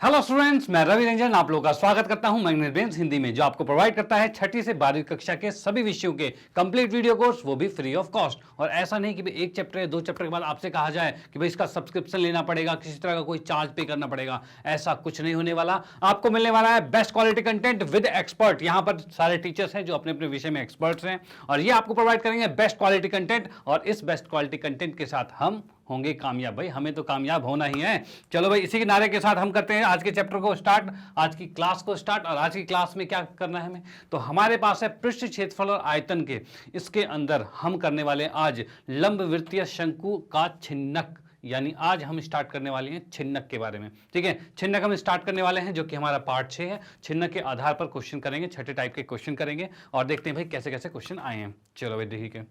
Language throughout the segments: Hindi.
हेलो स्टूडेंट्स, मैं रवि रंजन आप लोगों का स्वागत करता हूं मैग्नेट ब्रेन्स हिंदी में, जो आपको प्रोवाइड करता है छठी से 12वीं कक्षा के सभी विषयों के कंप्लीट वीडियो कोर्स, वो भी फ्री ऑफ कॉस्ट। और ऐसा नहीं कि भाई एक चैप्टर या दो चैप्टर के बाद आपसे कहा जाए कि भाई इसका सब्सक्रिप्शन लेना पड़ेगा, किसी तरह का कोई चार्ज पे करना पड़ेगा। ऐसा कुछ नहीं होने वाला। आपको मिलने वाला है best quality content with expert. यहाँ पर सारे टीचर्स हैं जो अपने अपने विषय में एक्सपर्ट्स हैं, और ये आपको प्रोवाइड करेंगे बेस्ट क्वालिटी कंटेंट। और इस बेस्ट क्वालिटी कंटेंट के साथ हम होंगे कामयाब। भाई हमें तो कामयाब होना ही है। चलो भाई, इसी के नारे के साथ हम करते हैं आज के चैप्टर को स्टार्ट, आज की क्लास को स्टार्ट। और आज की क्लास में क्या करना है हमें, तो हमारे पास है पृष्ठ क्षेत्रफल और आयतन के। इसके अंदर हम करने वाले हैं आज लंबवृत्तीय शंकु का छिन्नक, यानी आज हम स्टार्ट करने वाले हैं छिन्नक के बारे में। ठीक है, छिन्नक हम स्टार्ट करने वाले हैं, जो कि हमारा पार्ट 6 है। छिन्नक के आधार पर क्वेश्चन करेंगे, छठे टाइप के क्वेश्चन करेंगे, और देखते हैं भाई कैसे कैसे क्वेश्चन आए हैं। चलो भाई ठीक है,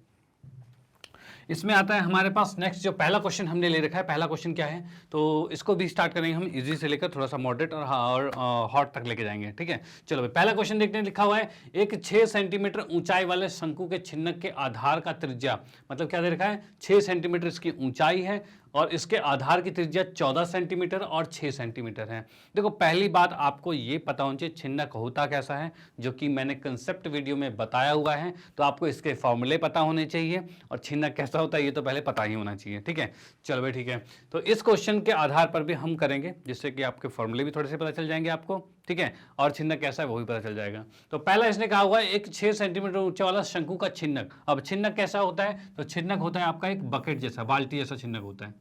इसमें आता है हमारे पास नेक्स्ट जो पहला क्वेश्चन हमने ले रखा है। पहला क्वेश्चन क्या है, तो इसको भी स्टार्ट करेंगे हम इजी से लेकर थोड़ा सा मॉडरेट और हॉट तक लेके जाएंगे। ठीक है, चलो भाई पहला क्वेश्चन देखते हैं। लिखा हुआ है एक 6 सेंटीमीटर ऊंचाई वाले शंकु के छिन्नक के आधार का त्रिज्या, मतलब क्या दे रखा है, 6 सेंटीमीटर इसकी ऊंचाई है और इसके आधार की त्रिज्या 14 सेंटीमीटर और 6 सेंटीमीटर है। देखो पहली बात आपको ये पता होना चाहिए छिन्नक होता कैसा है, जो कि मैंने कंसेप्ट वीडियो में बताया हुआ है। तो आपको इसके फॉर्मूले पता होने चाहिए, और छिन्नक कैसा होता है ये तो पहले पता ही होना चाहिए। ठीक है, चलो भाई ठीक है, तो इस क्वेश्चन के आधार पर भी हम करेंगे, जिससे कि आपके फॉर्मूले भी थोड़े से पता चल जाएंगे आपको। ठीक है, और छिन्नक कैसा है वो भी पता चल जाएगा। तो पहला इसने कहा हुआ है एक 6 सेंटीमीटर ऊंचा वाला शंकु का छिन्नक। अब छिन्नक कैसा होता है, तो छिन्नक होता है आपका एक बकेट जैसा, बाल्टी जैसा छिन्नक होता है।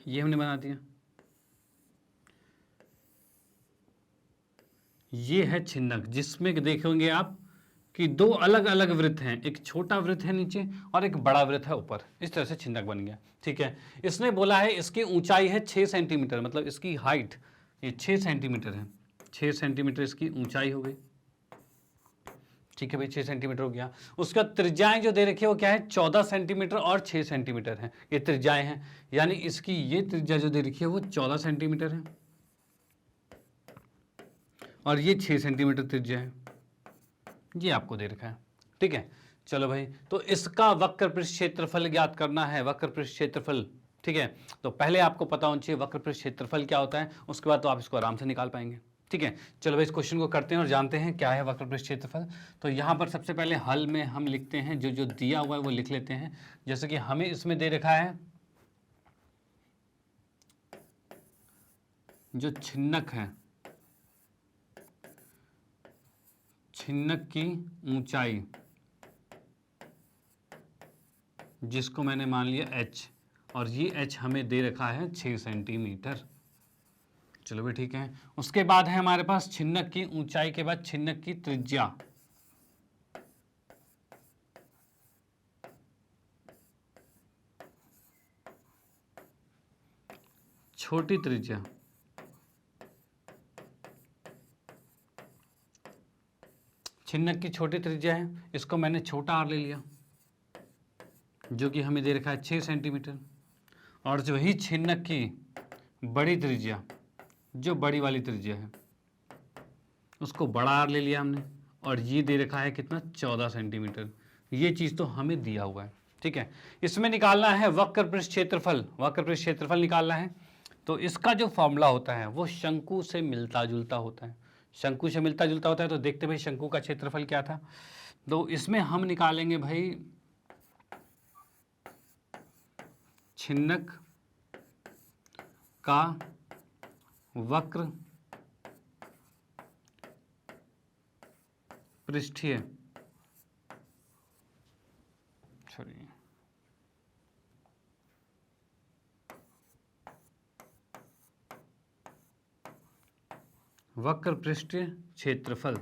ये हमने बना दिया, ये है छिन्नक, जिसमें देखेंगे आप कि दो अलग अलग वृत्त हैं, एक छोटा वृत्त है नीचे और एक बड़ा वृत्त है ऊपर। इस तरह से छिन्नक बन गया। ठीक है, इसने बोला है इसकी ऊंचाई है 6 सेंटीमीटर, मतलब इसकी हाइट ये 6 सेंटीमीटर है। 6 सेंटीमीटर इसकी ऊंचाई हो गई। ठीक है भाई, 6 सेंटीमीटर हो गया। उसका त्रिज्याएं जो दे रखी है वो क्या है, 14 सेंटीमीटर और 6 सेंटीमीटर है। ये त्रिज्याएं हैं, यानी इसकी ये त्रिज्या जो दे रखी है वो 14 सेंटीमीटर है और ये 6 सेंटीमीटर त्रिज्या है, ये आपको दे रखा है। ठीक है, चलो भाई, तो इसका वक्र पृष्ठ क्षेत्रफल ज्ञात करना है। वक्र पृष्ठ क्षेत्रफल, ठीक है, तो पहले आपको पता होना चाहिए वक्र पृष्ठ क्षेत्रफल क्या होता है, उसके बाद तो आप इसको आराम से निकाल पाएंगे। ठीक है, चलो भाई इस क्वेश्चन को करते हैं और जानते हैं क्या है वक्र पृष्ठ क्षेत्रफल। तो यहाँ पर सबसे पहले हल में हम लिखते हैं, जो जो दिया हुआ है वो लिख लेते हैं। जैसे कि हमें इसमें दे रखा है जो छिन्नक है, छिन्नक की ऊंचाई, जिसको मैंने मान लिया h, और ये h हमें दे रखा है 6 सेंटीमीटर। चलो भाई ठीक है, उसके बाद है हमारे पास छिन्नक की ऊंचाई के बाद छिन्नक की त्रिज्या। छोटी त्रिज्या, छिन्नक की छोटी त्रिज्या है, इसको मैंने छोटा r ले लिया, जो कि हमें दे रखा है 6 सेंटीमीटर। और जो ही छिन्नक की बड़ी त्रिज्या, जो बड़ी वाली त्रिज्या है, उसको बड़ा r ले लिया हमने, और ये दे रखा है कितना, 14 सेंटीमीटर। ये चीज़ तो हमें दिया हुआ है। ठीक है, इसमें निकालना है वक्र पृष्ठ क्षेत्रफल। वक्र पृष्ठ क्षेत्रफल निकालना है, तो इसका जो फॉर्मूला होता है वो शंकु से मिलता जुलता होता है। शंकु से मिलता जुलता होता है, तो देखते भाई शंकु का क्षेत्रफल क्या था। तो इसमें हम निकालेंगे भाई छिन्नक का वक्र पृष्ठीय, सॉरी, वक्र पृष्ठीय क्षेत्रफल।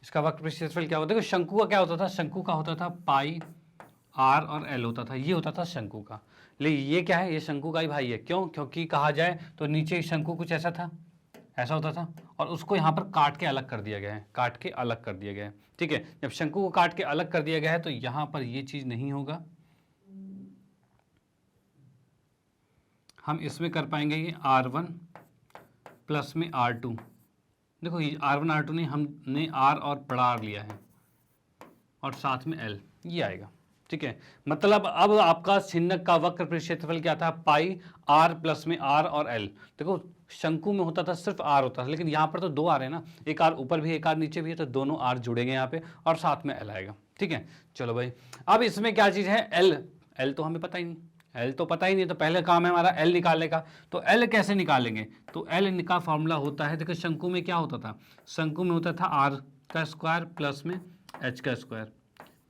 इसका वक्र पृष्ठ क्षेत्रफल क्या होता है, देखो शंकु का क्या होता था, शंकु का होता था पाई r और l होता था, ये होता था शंकु का। लेकिन ये क्या है, ये शंकु का ही भाई है। क्यों, क्योंकि कहा जाए तो नीचे शंकु कुछ ऐसा था, ऐसा होता था, और उसको यहाँ पर काट के अलग कर दिया गया है, काट के अलग कर दिया गया है। ठीक है, जब शंकु को काट के अलग कर दिया गया है तो यहाँ पर ये चीज नहीं होगा, हम इसमें कर पाएंगे ये r1 प्लस में r2। देखो ये r1 r2 नहीं, हमने r और बड़ा r लिया है और साथ में l, ये आएगा। ठीक है, मतलब अब आपका छिन्नक का वक्र पृष्ठ क्षेत्रफल क्या था, पाई आर प्लस में आर और एल। देखो शंकु में होता था सिर्फ आर होता था, लेकिन यहाँ पर तो दो आर है ना, एक आर ऊपर भी एक आर नीचे भी है, तो दोनों आर जुड़ेंगे यहाँ पे और साथ में एल आएगा। ठीक है, चलो भाई अब इसमें क्या चीज़ है, एल। एल तो हमें पता ही नहीं, एल तो पता ही नहीं, तो पहले काम है हमारा एल निकालने का। तो एल कैसे निकालेंगे, तो एल का फॉर्मूला होता है, देखो शंकु में क्या होता था, शंकु में होता था आर का स्क्वायर प्लस में एच का स्क्वायर,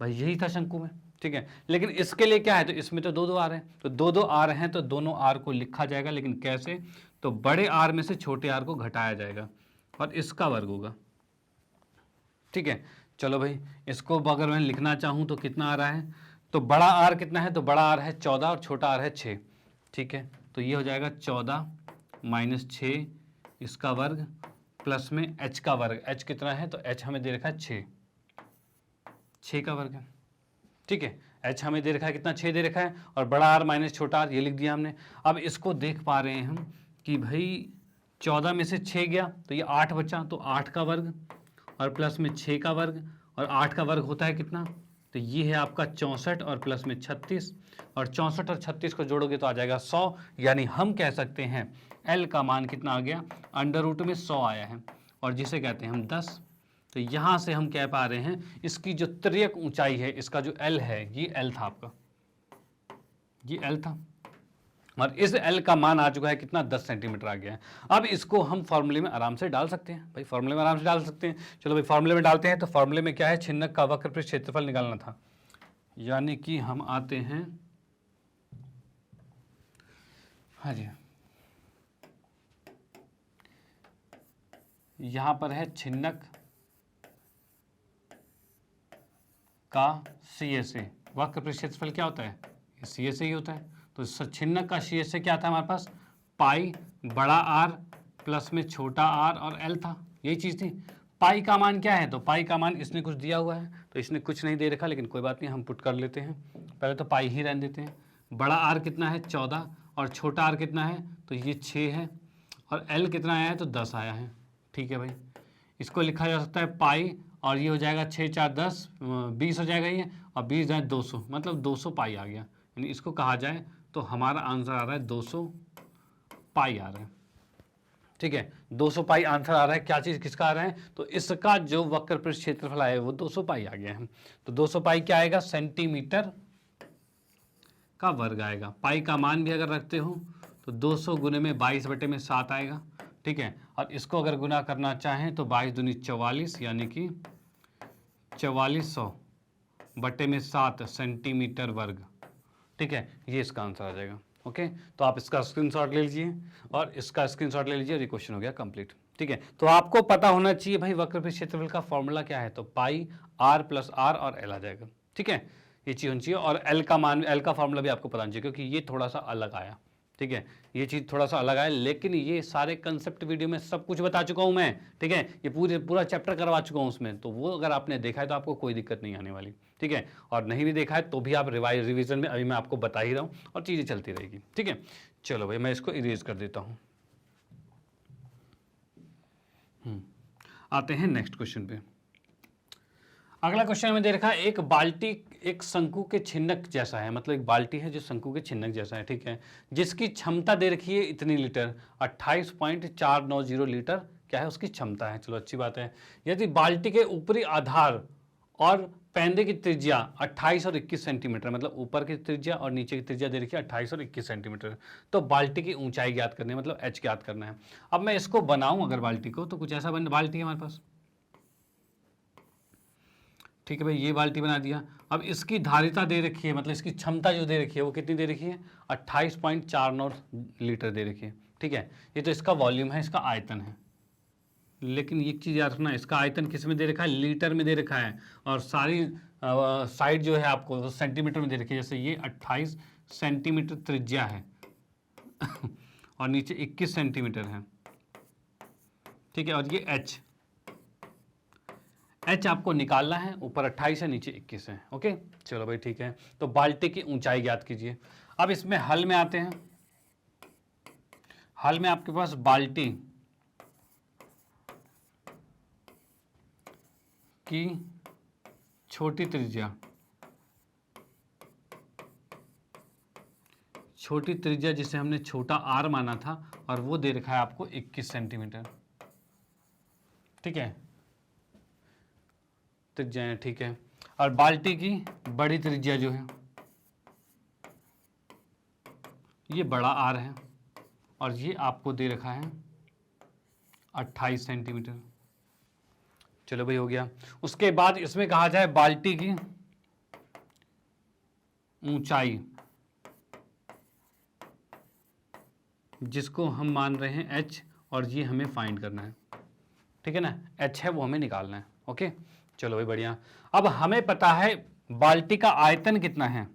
भाई यही था शंकु में। ठीक है, लेकिन इसके लिए क्या है, तो इसमें तो दो दो आर हैं, तो दो दो आर हैं, तो दोनों आर को लिखा जाएगा, लेकिन कैसे, तो बड़े आर में से छोटे आर को घटाया जाएगा और इसका वर्ग होगा। ठीक है, चलो भाई इसको अगर मैं लिखना चाहूँ तो कितना आ रहा है, तो बड़ा आर कितना है, तो बड़ा आर है 14 और छोटा आर है 6। ठीक है, तो ये हो जाएगा 14 माइनस 6 इसका वर्ग प्लस में एच का वर्ग। एच कितना है, तो एच हमें दे रखा है 6 का वर्ग है। ठीक है, एच हमें दे रखा है कितना, 6 दे रखा है, और बड़ा आर माइनस छोटा आर ये लिख दिया हमने। अब इसको देख पा रहे हैं हम कि भाई 14 में से 6 गया तो ये 8 बचा, तो 8 का वर्ग और प्लस में 6 का वर्ग, और 8 का वर्ग होता है कितना, तो ये है आपका 64 और प्लस में 36, और 64 और 36 को जोड़ोगे तो आ जाएगा 100। यानी हम कह सकते हैं एल का मान कितना आ गया, अंडर रूट में 100 आया है, और जिसे कहते हैं हम 10। तो यहाँ से हम कह पा रहे हैं इसकी जो तिर्यक ऊंचाई है, इसका जो एल है, ये एल था आपका, ये एल था, और इस एल का मान आ चुका है कितना, 10 सेंटीमीटर आ गया है। अब इसको हम फॉर्मूले में आराम से डाल सकते हैं, भाई फॉर्मूले में आराम से डाल सकते हैं। चलो भाई फॉर्मूले में डालते हैं, तो फॉर्मूले में क्या है, छिन्नक का वक्र पृष्ठ क्षेत्रफल निकालना था, यानी कि हम आते हैं, हाँ जी, यहां पर है छिन्नक का CSA, वक्र पृष्ठ क्षेत्रफल क्या होता है, CSA ही होता है। तो छिन्नक का CSA क्या था हमारे पास, पाई बड़ा आर प्लस में छोटा आर और एल था, यही चीज़ थी। पाई का मान क्या है, तो पाई का मान इसने कुछ दिया हुआ है, तो इसने कुछ नहीं दे रखा, लेकिन कोई बात नहीं, हम पुट कर लेते हैं, पहले तो पाई ही रहने देते हैं। बड़ा आर कितना है 14, और छोटा आर कितना है, तो ये 6 है, और एल कितना आया है, तो 10 आया है। ठीक है भाई, इसको लिखा जा सकता है पाई, और ये हो जाएगा 6 4 10 20 हो जाएगा ये, और 20 जाए 200, मतलब 200 पाई आ गया। यानी इसको कहा जाए तो हमारा आंसर आ रहा है 200 पाई आ रहा है। ठीक है, 200 पाई आंसर आ रहा है, क्या चीज़ किसका आ रहा है, तो इसका जो वक्र पृष्ठ क्षेत्रफल आया है वो 200 पाई आ गया है। तो 200 पाई क्या आएगा, सेंटीमीटर का वर्ग आएगा। पाई का मान भी अगर रखते हो तो 200 गुने में 22/7 आएगा। ठीक है, और इसको अगर गुना करना चाहें तो 22 दूनी 44, यानी कि 4400/7 सेंटीमीटर वर्ग। ठीक है, ये इसका आंसर आ जाएगा। ओके, तो आप इसका स्क्रीनशॉट ले लीजिए और इसका स्क्रीनशॉट ले लीजिए, और ये क्वेश्चन हो गया कंप्लीट। ठीक है, तो आपको पता होना चाहिए भाई वक्र पृष्ठ क्षेत्रफल का फॉर्मूला क्या है, तो पाई आर प्लस आर और एल आ जाएगा। ठीक है, ये चीज़ होनी चाहिए, और एल का मान, एल का फॉर्मूला भी आपको पता होना चाहिए, क्योंकि ये थोड़ा सा अलग आया। ठीक है, ये चीज़ थोड़ा सा अलग आया, लेकिन ये सारे कंसेप्ट वीडियो में सब कुछ बता चुका हूँ मैं। ठीक है, ये पूरा चैप्टर करवा चुका हूँ उसमें, तो वो अगर आपने देखा है तो आपको कोई दिक्कत नहीं आने वाली। ठीक है, और नहीं भी देखा है तो भी आप रिवीजन में अभी मैं आपको बता ही रहा हूँ, और चीज़ें चलती रहेगी। ठीक है, चलो भाई मैं इसको इरेज कर देता हूँ। आते हैं नेक्स्ट क्वेश्चन पे। अगला क्वेश्चन में दे रखा है, एक बाल्टी एक शंकु के छिन्नक जैसा है, मतलब एक बाल्टी है जो शंकु के छिन्नक जैसा है। ठीक है, जिसकी क्षमता दे रखी है इतनी लीटर, 28.490 लीटर क्या है उसकी क्षमता है। चलो अच्छी बात है। यदि बाल्टी के ऊपरी आधार और पैंदे की त्रिज्या 28 और 21 सेंटीमीटर, मतलब ऊपर की त्रिज्या और नीचे की त्रिज्या दे रखी है 28 और 21 सेंटीमीटर, तो बाल्टी की ऊंचाई ज्ञात करनी है, मतलब एच ज्ञात करना है। अब मैं इसको बनाऊं अगर बाल्टी को, तो कुछ ऐसा बाल्टी है हमारे पास। ठीक है भाई, ये बाल्टी बना दिया। अब इसकी धारिता दे रखी है, मतलब इसकी क्षमता जो दे रखी है वो कितनी दे रखी है, 28.49 लीटर दे रखी है। ठीक है, ये तो इसका वॉल्यूम है, इसका आयतन है। लेकिन एक चीज़ याद रखना, इसका आयतन किस में दे रखा है, लीटर में दे रखा है, और सारी साइड जो है आपको तो सेंटीमीटर में दे रखी है। जैसे ये 28 सेंटीमीटर त्रिज्या है और नीचे 21 सेंटीमीटर है। ठीक है, और ये एच आपको निकालना है, ऊपर 28 है नीचे 21 है। ओके, चलो भाई ठीक है, तो बाल्टी की ऊंचाई ज्ञात कीजिए। अब इसमें हल में आते हैं। हल में आपके पास बाल्टी की छोटी त्रिज्या छोटी त्रिज्या जिसे हमने छोटा आर माना था, और वो दे रखा है आपको 21 सेंटीमीटर। ठीक है, त्रिज्या, ठीक है। और बाल्टी की बड़ी त्रिज्या जो है ये बड़ा आर है, और ये आपको दे रखा है 28 सेंटीमीटर। चलो भाई, हो गया। उसके बाद इसमें कहा जाए बाल्टी की ऊंचाई, जिसको हम मान रहे हैं h, और ये हमें फाइंड करना है। ठीक है ना, h है वो हमें निकालना है। ओके, चलो भाई, बढ़िया। अब हमें पता है बाल्टी का आयतन कितना है।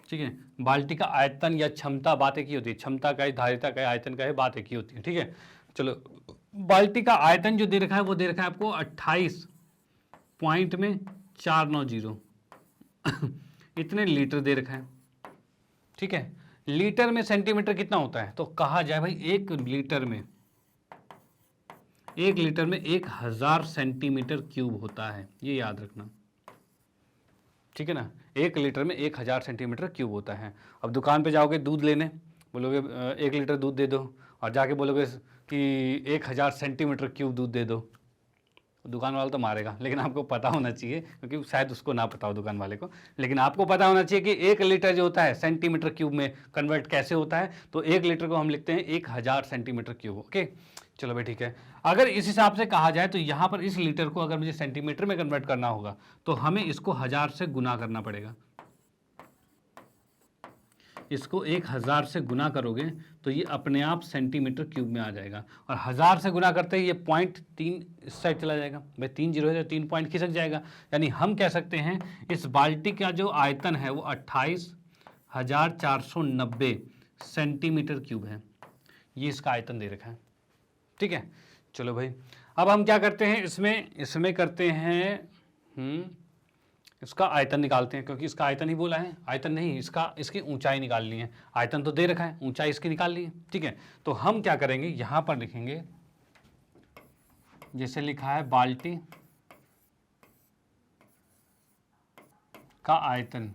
ठीक है, बाल्टी का आयतन या क्षमता बात एक ही होती है, क्षमता का है, धारिता का है, आयतन का है, बात एक ही होती है। ठीक है, चलो, बाल्टी का आयतन जो दे रखा है वो दे रखा है आपको 28.490 इतने लीटर दे रखा है। ठीक है, लीटर में सेंटीमीटर कितना होता है, तो कहा जाए भाई एक लीटर में 1000 सेंटीमीटर क्यूब होता है, ये याद रखना। ठीक है ना, 1 लीटर में 1000 सेंटीमीटर क्यूब होता है। अब दुकान पे जाओगे दूध लेने, बोलोगे 1 लीटर दूध दे दो, और जाके बोलोगे कि 1000 सेंटीमीटर क्यूब दूध दे दो, दुकान वाला तो मारेगा। लेकिन आपको पता होना चाहिए, क्योंकि शायद उसको ना पता हो दुकान वाले को, लेकिन आपको पता होना चाहिए कि 1 लीटर जो होता है सेंटीमीटर क्यूब में कन्वर्ट कैसे होता है। तो 1 लीटर को हम लिखते हैं 1000 सेंटीमीटर क्यूब। ओके, चलो भाई, ठीक है। अगर इस हिसाब से कहा जाए तो यहाँ पर इस लीटर को अगर मुझे सेंटीमीटर में कन्वर्ट करना होगा तो हमें इसको 1000 से गुना करना पड़ेगा। इसको 1000 से गुना करोगे तो ये अपने आप सेंटीमीटर क्यूब में आ जाएगा, और 1000 से गुना करते ही ये 0.3 इस साइड चला जाएगा। भाई 3 जीरो है तो 3 पॉइंट खिसक जाएगा। यानी हम कह सकते हैं इस बाल्टी का जो आयतन है वो 28,490 सेंटीमीटर क्यूब है। ये इसका आयतन दे रखा है। ठीक है, चलो भाई, अब हम क्या करते हैं, इसमें करते हैं इसका आयतन निकालते हैं, क्योंकि इसका आयतन ही बोला है, आयतन नहीं, इसकी ऊंचाई निकालनी है। आयतन तो दे रखा है, ऊंचाई इसकी निकाल ली है। ठीक है, तो हम क्या करेंगे, यहां पर लिखेंगे, जैसे लिखा है बाल्टी का आयतन।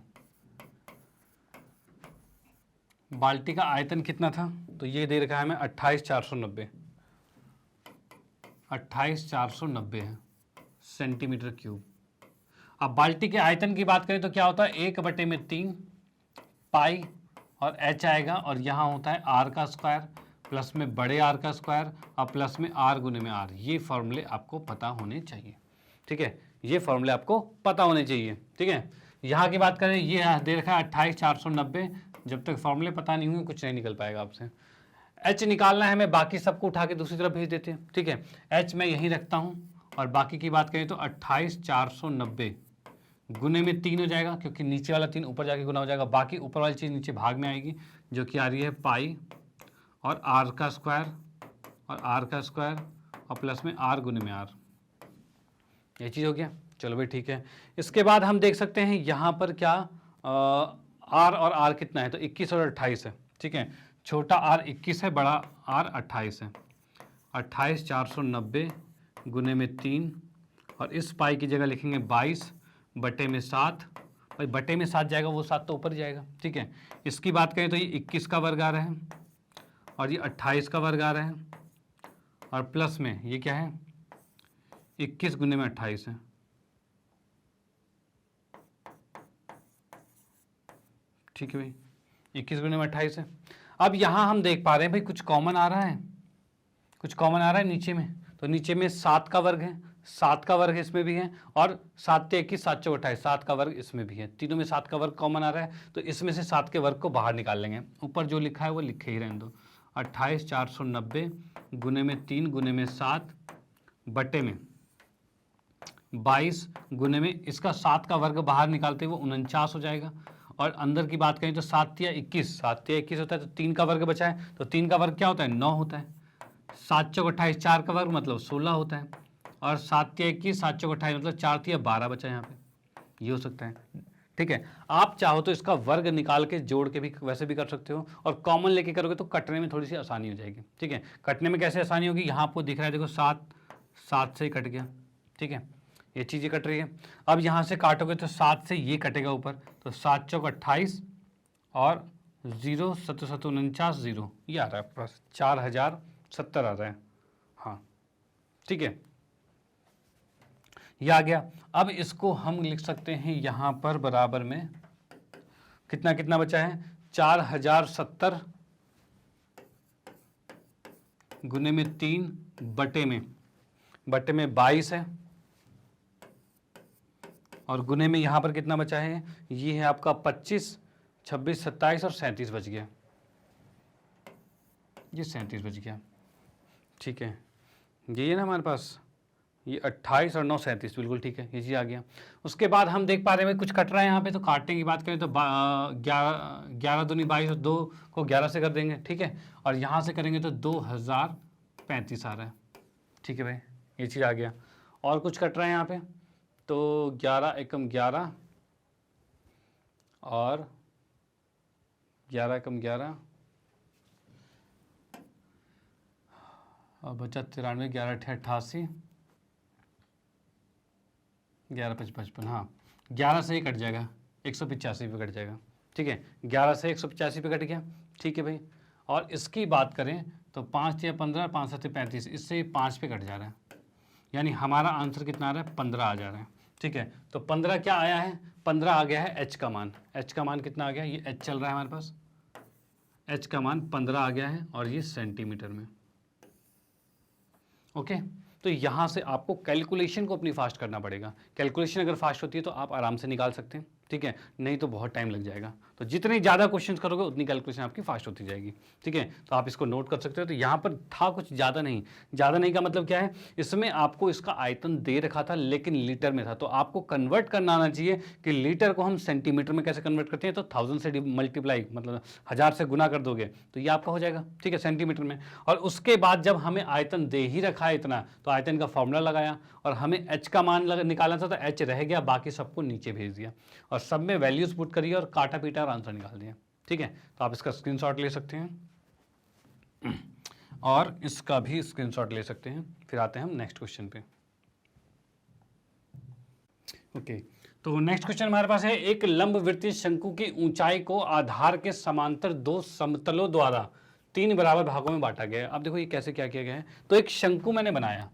बाल्टी का आयतन कितना था, तो ये दे रखा है हमें 28,490 है सेंटीमीटर क्यूब। अब बाल्टी के आयतन की बात करें तो क्या होता है, 1/3 पाई और h आएगा, और यहाँ होता है r का स्क्वायर प्लस में बड़े r का स्क्वायर और प्लस में r गुने में r। ये फॉर्मूले आपको पता होने चाहिए। ठीक है, ये फॉर्मूले आपको पता होने चाहिए। ठीक है, यहाँ की बात करें, ये दे रखा है 28,490। जब तक फॉर्मूले पता नहीं होंगे कुछ नहीं निकल पाएगा आपसे। h निकालना है हमें, बाकी सबको उठा के दूसरी तरफ भेज देते हैं। ठीक है, h मैं यहीं रखता हूँ, और बाकी की बात करें तो 28,490 गुने में 3 हो जाएगा, क्योंकि नीचे वाला 3 ऊपर जाके गुना हो जाएगा। बाकी ऊपर वाली चीज़ नीचे भाग में आएगी, जो कि आ रही है पाई और r का स्क्वायर और r का स्क्वायर और प्लस में r गुने में r। ये चीज़ हो गया। चलो भाई, ठीक है। इसके बाद हम देख सकते हैं यहाँ पर क्या r और r कितना है, तो 21 और 28 है। ठीक है, छोटा r 21 है, बड़ा r 28 है। 28,490 गुने में 3, और इस पाई की जगह लिखेंगे 22/7। भाई बटे में 7 जाएगा, वो 7 तो ऊपर जाएगा। ठीक है, इसकी बात करें तो ये 21 का वर्ग आ रहा है, और ये 28 का वर्ग आ रहा है, और प्लस में ये क्या है, 21 गुने में 28 है। ठीक है भाई, 21 गुने में 28 है। अब यहाँ हम देख पा रहे हैं भाई कुछ कॉमन आ रहा है, कुछ कॉमन आ रहा है नीचे में। तो नीचे में 7 का वर्ग है, 7 का वर्ग इसमें भी है, और 7 × 21 = 7 × 28, 7 का वर्ग इसमें भी है। तीनों में 7 का वर्ग कॉमन आ रहा है, तो इसमें से 7 के वर्ग को बाहर निकाल लेंगे। ऊपर जो लिखा है वो लिखे ही रहने दो। 28,490 गुने में 3 गुने में 7 बटे में 22 गुने में इसका 7 का वर्ग बाहर निकालते हुए 49 हो जाएगा। और अंदर की बात करें तो 7 × 21 होता है, तो 3 का वर्ग बचा है, तो 3 का वर्ग क्या होता है, 9 होता है। 7 × 28 4 का वर्ग मतलब 16 होता है, और 7 × 21 7 × 28 मतलब 4 × 12 बचा यहाँ पे। ये हो सकता है। ठीक है, आप चाहो तो इसका वर्ग निकाल के जोड़ के भी वैसे भी कर सकते हो, और कॉमन लेके करोगे तो कटने में थोड़ी सी आसानी हो जाएगी। ठीक है, कटने में कैसे आसानी होगी, यहाँ आपको दिख रहा है, देखो 7 7 से ही कट गया। ठीक है, ये चीज़ें कट रही है। अब यहाँ से काटोगे तो 7 से ये कटेगा ऊपर, तो 7 चौक 28 और 0 7 7 49 0, ये आ रहा है आपके पास 4070 आ रहा है। हाँ ठीक है, ये आ गया। अब इसको हम लिख सकते हैं यहाँ पर बराबर में कितना कितना बचा है, 4070 गुने में 3 बटे में 22 है, और गुने में यहाँ पर कितना बचा है, ये है आपका 25 26 27 और 37 बच गया, ये 37 बच गया। ठीक है, ये है ना हमारे पास, ये 28 और 9 37, बिल्कुल ठीक है, ये चीज़ आ गया। उसके बाद हम देख पा रहे हैं कुछ कट रहा है यहाँ पे, तो काटने की बात करें तो 11 दूनी 22 और 2 को 11 से कर देंगे। ठीक है, और यहाँ से करेंगे तो 2035 आ रहा है। ठीक है भाई, ये चीज़ आ गया। और कुछ कट रहा है यहाँ पे, तो 11 एकम 11 और 11 एकम 11 और बचा 93, 11 88, 11 55, हाँ 11 से ही कट जाएगा, 185 पे कट जाएगा। ठीक है, 11 से 185 पे कट गया। ठीक है भाई, और इसकी बात करें तो 5 या 15, 5 7 35, इससे 5 पे कट जा रहा है, यानी हमारा आंसर कितना आ रहा है, 15 आ जा रहा है। ठीक है, तो 15 क्या आया है, 15 आ गया है एच का मान। एच का मान कितना आ गया, ये एच चल रहा है हमारे पास, एच का मान 15 आ गया है, और ये सेंटीमीटर में। ओके, तो यहाँ से आपको कैलकुलेशन को अपनी फास्ट करना पड़ेगा। कैलकुलेशन अगर फास्ट होती है तो आप आराम से निकाल सकते हैं। ठीक है, नहीं तो बहुत टाइम लग जाएगा। तो जितने ज़्यादा क्वेश्चंस करोगे उतनी कैलकुलेशन आपकी फास्ट होती जाएगी। ठीक है, तो आप इसको नोट कर सकते हो। तो यहाँ पर था कुछ ज़्यादा नहीं का मतलब क्या है, इसमें आपको इसका आयतन दे रखा था लेकिन लीटर में था, तो आपको कन्वर्ट करना आना चाहिए कि लीटर को हम सेंटीमीटर में कैसे कन्वर्ट करते हैं। तो 1000 से मल्टीप्लाई, मतलब 1000 से गुना कर दोगे तो ये आपका हो जाएगा। ठीक है, सेंटीमीटर में। और उसके बाद जब हमें आयतन दे ही रखा है इतना, तो आयतन का फॉर्मूला लगाया और हमें एच का मान निकालना था, तो एच रह गया, बाकी सबको नीचे भेज दिया और सब में वैल्यूज पुट करिए और काटा पीटा और आंसर निकाल दिया। ठीक है, तो आप इसका स्क्रीनशॉट ले सकते हैं और इसका भी स्क्रीनशॉट ले सकते हैं। फिर आते हैं हम नेक्स्ट क्वेश्चन पे। ओके, तो नेक्स्ट क्वेश्चन हमारे पास है, एक लंबवृत्तीय शंकु की ऊंचाई को आधार के समांतर दो समतलों द्वारा 3 बराबर भागों में बांटा गया है। अब देखो ये कैसे क्या किया गया है। तो एक शंकु मैंने बनाया,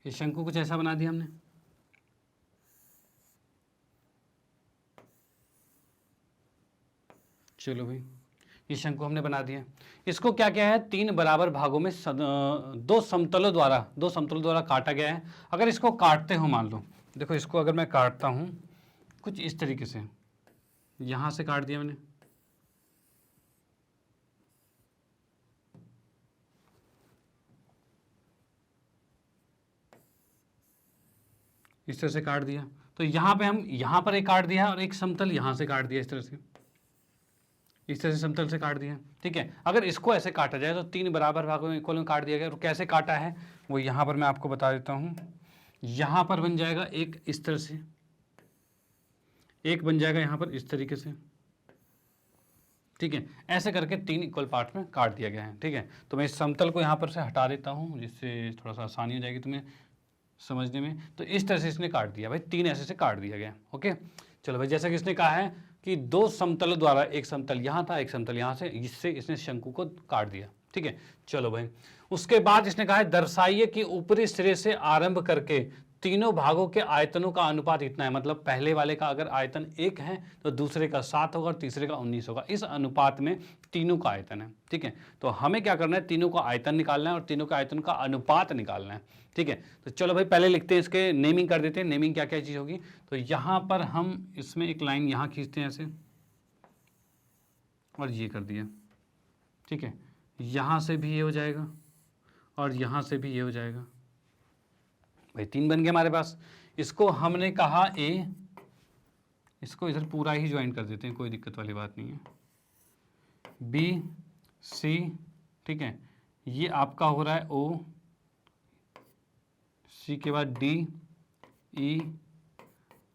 ये शंकु कुछ ऐसा बना दिया हमने, चलो भाई ये शंकु हमने बना दिया। इसको क्या क्या है, 3 बराबर भागों में दो समतलों द्वारा काटा गया है। अगर इसको काटते हो, मान लो देखो इसको अगर मैं काटता हूं कुछ इस तरीके से, यहां से काट दिया मैंने, इस तरह से काट दिया, तो यहां पे हम यहां पर एक काट दिया और एक समतल यहां से काट दिया, इस तरह से समतल से काट दिया। ठीक है, अगर इसको ऐसे काटा जाए तो 3 बराबर भागों में इक्वल में काट दिया गया। और कैसे काटा है वो यहाँ पर मैं आपको बता देता हूँ। यहाँ पर बन जाएगा एक इस तरह से, एक बन जाएगा यहाँ पर इस तरीके से। ठीक है, ऐसे करके 3 इक्वल पार्ट में काट दिया गया है। ठीक है, तो मैं इस समतल को यहाँ पर से हटा देता हूँ जिससे थोड़ा सा आसानी हो जाएगी तुम्हें समझने में। तो इस तरह से इसने काट दिया भाई, 3 ऐसे से काट दिया गया। ओके, चलो भाई, जैसा कि इसने कहा है कि 2 समतलों द्वारा, एक समतल यहाँ था एक समतल यहाँ से, इससे इसने शंकु को काट दिया। ठीक है, चलो भाई, उसके बाद इसने कहा है दर्शाइए कि ऊपरी सिरे से आरंभ करके तीनों भागों के आयतनों का अनुपात इतना है। मतलब पहले वाले का अगर आयतन 1 है तो दूसरे का 7 होगा और तीसरे का 19 होगा। इस अनुपात में तीनों का आयतन है। ठीक है, तो हमें क्या करना है, तीनों का आयतन निकालना है और तीनों का आयतन का अनुपात निकालना है। ठीक है, तो चलो भाई पहले लिखते हैं, इसके नेमिंग कर देते हैं। नेमिंग क्या क्या चीज़ होगी, तो यहाँ पर हम इसमें एक लाइन यहाँ खींचते हैं ऐसे, और ये कर दिया। ठीक है, यहाँ से भी ये हो जाएगा और यहाँ से भी ये हो जाएगा भाई, 3 बन गए हमारे पास। इसको हमने कहा ए, इसको इधर पूरा ही ज्वाइन कर देते हैं, कोई दिक्कत वाली बात नहीं है। बी सी, ठीक है, ये आपका हो रहा है ओ, सी के बाद डी ई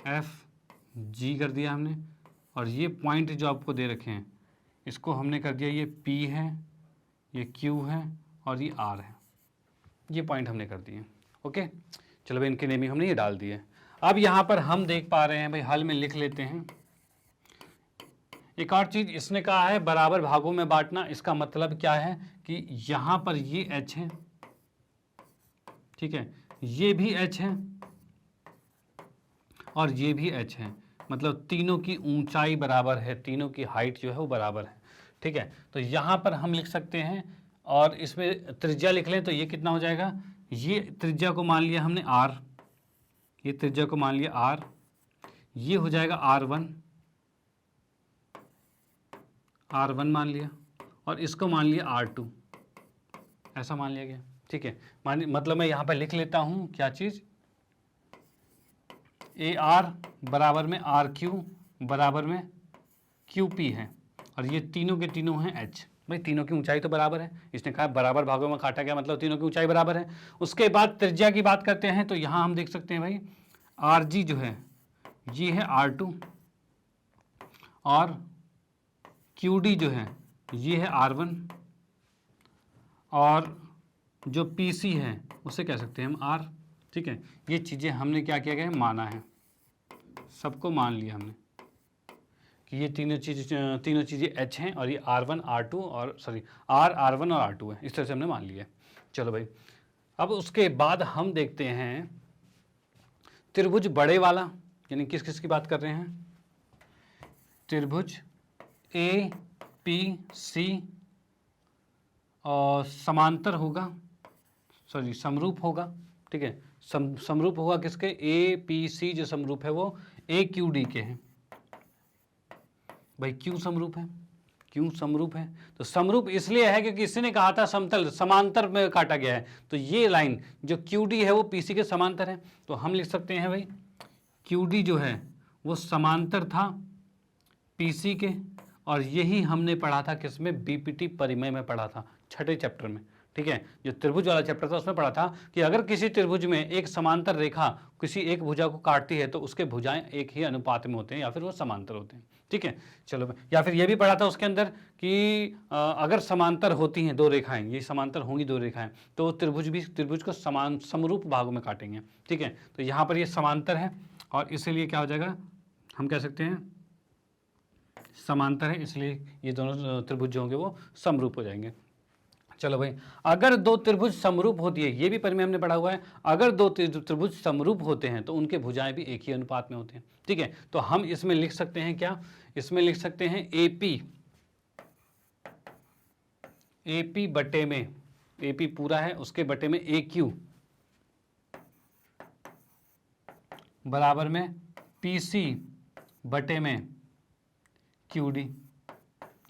एफ जी कर दिया हमने, और ये पॉइंट जो आपको दे रखे हैं इसको हमने कर दिया, ये पी है, ये क्यू है और ये आर है, ये पॉइंट हमने कर दिए। ओके, चलो भाई इनकी नेमिंग हमने ये डाल दी है। अब यहाँ पर हम देख पा रहे हैं भाई, हल में लिख लेते हैं। एक और चीज इसने कहा है बराबर भागों में बांटना। इसका मतलब क्या है कि यहां पर ये h है, ठीक है, ये भी h है और ये भी h है, मतलब तीनों की ऊंचाई बराबर है, तीनों की हाइट जो है वो बराबर है, ठीक है। तो यहां पर हम लिख सकते हैं और इसमें त्रिज्या लिख लें तो ये कितना हो जाएगा, ये त्रिज्या को मान लिया हमने r, ये त्रिज्या को मान लिया r, ये हो जाएगा r1 मान लिया और इसको मान लिया r2, ऐसा मान लिया गया, ठीक है। मतलब मैं यहाँ पर लिख लेता हूँ क्या चीज़, AR बराबर में RQ बराबर में QP है और ये तीनों के तीनों हैं H। भाई तीनों की ऊंचाई तो बराबर है, इसने कहा बराबर भागों में काटा गया, मतलब तीनों की ऊंचाई बराबर है। उसके बाद त्रिज्या की बात करते हैं तो यहाँ हम देख सकते हैं भाई RG जो है ये है R2 और QD जो है ये है R1 और जो PC है उसे कह सकते हैं हम R, ठीक है। ये चीज़ें हमने क्या किया गया है, माना है, सबको मान लिया हमने कि ये तीनों चीज़ें H हैं और ये R1 R2 और सॉरी R1 और R2 है, इस तरह से हमने मान लिया है। चलो भाई अब उसके बाद हम देखते हैं त्रिभुज बड़े वाला, यानी किस किस की बात कर रहे हैं, त्रिभुज APC और समांतर होगा, सॉरी समरूप होगा, ठीक है। समरूप होगा किसके, APC जो समरूप है वो AQD के हैं। भाई क्यों समरूप है, क्यों समरूप है, तो समरूप इसलिए है क्योंकि किसी ने कहा था समतल समांतर में काटा गया है, तो ये लाइन जो QD है वो PC के समांतर है, तो हम लिख सकते हैं भाई QD जो है वो समांतर था PC के, और यही हमने पढ़ा था किसमें, BPT परिमेय में पढ़ा था, छठे चैप्टर में, ठीक है। जो त्रिभुज वाला चैप्टर था उसमें पढ़ा था कि अगर किसी त्रिभुज में एक समांतर रेखा किसी एक भुजा को काटती है तो उसके भुजाएं एक ही अनुपात में होते हैं या फिर वो समांतर होते हैं, ठीक है। चलो, या फिर ये भी पढ़ा था उसके अंदर कि अगर समांतर होती हैं दो रेखाएं, ये समांतर होंगी दो रेखाएं, तो त्रिभुज को समरूप भागों में काटेंगे, ठीक है। तो यहाँ पर ये समांतर है और इसीलिए क्या हो जाएगा, हम कह सकते हैं समांतर है, इसलिए ये दोनों त्रिभुज जो होंगे वो समरूप हो जाएंगे। चलो भाई, अगर दो त्रिभुज समरूप होती है, ये भी परिमेय हमने पढ़ा हुआ है, अगर दो त्रिभुज समरूप होते हैं तो उनके भुजाएं भी एक ही अनुपात में होते हैं, ठीक है। तो हम इसमें लिख सकते हैं क्या, इसमें लिख सकते हैं AP बटे में, AP पूरा है उसके बटे में AQ बराबर में PC बटे में QD,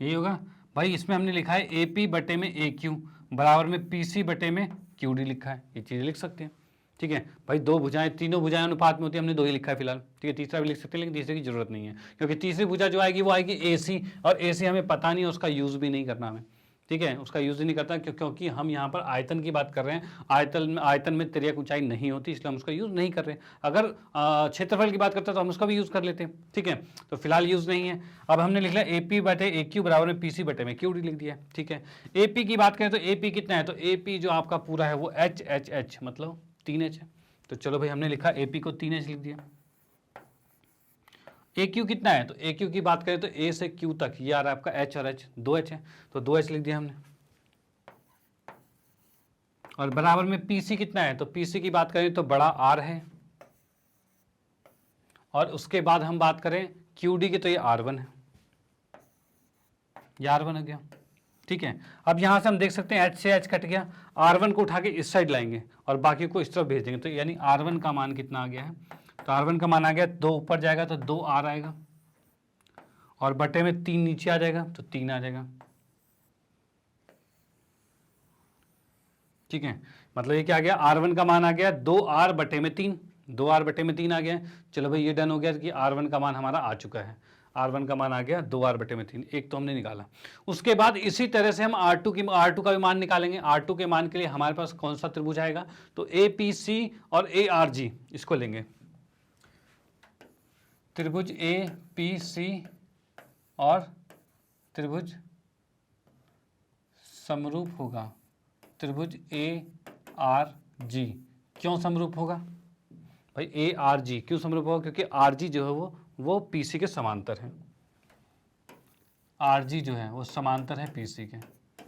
यही होगा भाई। इसमें हमने लिखा है AP बटे में AQ बराबर में PC बटे में QD लिखा है, ये चीज़ें लिख सकते हैं, ठीक है भाई। दो भुजाएं, तीनों भुजाएं अनुपात में होती है, हमने दो ही लिखा है फिलहाल, ठीक है। तीसरा भी लिख सकते हैं लेकिन तीसरे की जरूरत नहीं है, क्योंकि तीसरी भुजा जो आएगी वो आएगी AC, और AC हमें पता नहीं है, उसका यूज़ भी नहीं करना हमें, ठीक है, उसका यूज़ ही नहीं करता क्योंकि हम यहाँ पर आयतन की बात कर रहे हैं। आयतन में तिर्यक ऊंचाई नहीं होती, इसलिए हम उसका यूज़ नहीं कर रहे हैं। अगर क्षेत्रफल की बात करते हैं तो हम उसका भी यूज़ कर लेते हैं, ठीक है। तो फिलहाल यूज़ नहीं है। अब हमने लिख लिया AP बटे AQ बराबर में PC बटे में QD लिख दिया, ठीक है। AP की बात करें तो AP कितना है, तो AP जो आपका पूरा है वो H मतलब 3H है। तो चलो भाई, हमने लिखा AP को 3H लिख दिया। AQ कितना है, तो AQ की बात करें तो A से Q तक ये आ रहा है आपका H और H 2H है, तो 2H लिख दिया हमने। और बराबर में PC कितना है, तो PC की बात करें तो बड़ा R है, और उसके बाद हम बात करें QD की तो ये R1 है, ये R1 हो गया, ठीक है। अब यहां से हम देख सकते हैं H से H कट गया, R1 को उठा के इस साइड लाएंगे और बाकी को इस तरफ भेज देंगे, तो यानी R1 का मान कितना आ गया है, तो R1 का मान आ गया 2 ऊपर जाएगा तो 2R आएगा, और बटे में 3 नीचे आ जाएगा तो 3 आ जाएगा, ठीक है। मतलब ये क्या आ गया, R1 का मान आ गया 2R बटे में 3, 2R बटे में 3 आ गया। चलो भाई, ये डन हो गया कि R1 का मान हमारा आ चुका है, R1 का मान आ गया 2R बटे में 3, एक तो हमने निकाला। उसके बाद इसी तरह से हम R2 का भी मान निकालेंगे। R2 के मान के लिए हमारे पास कौन सा त्रिभुज आएगा, तो APC और ARG, इसको लेंगे। त्रिभुज APC और त्रिभुज समरूप होगा त्रिभुज ARG। क्यों समरूप होगा, भाई ए आर जी क्यों समरूप होगा, क्योंकि आर जी जो है वो पी सी के समांतर है, आर जी जो है वो समांतर है पी सी के,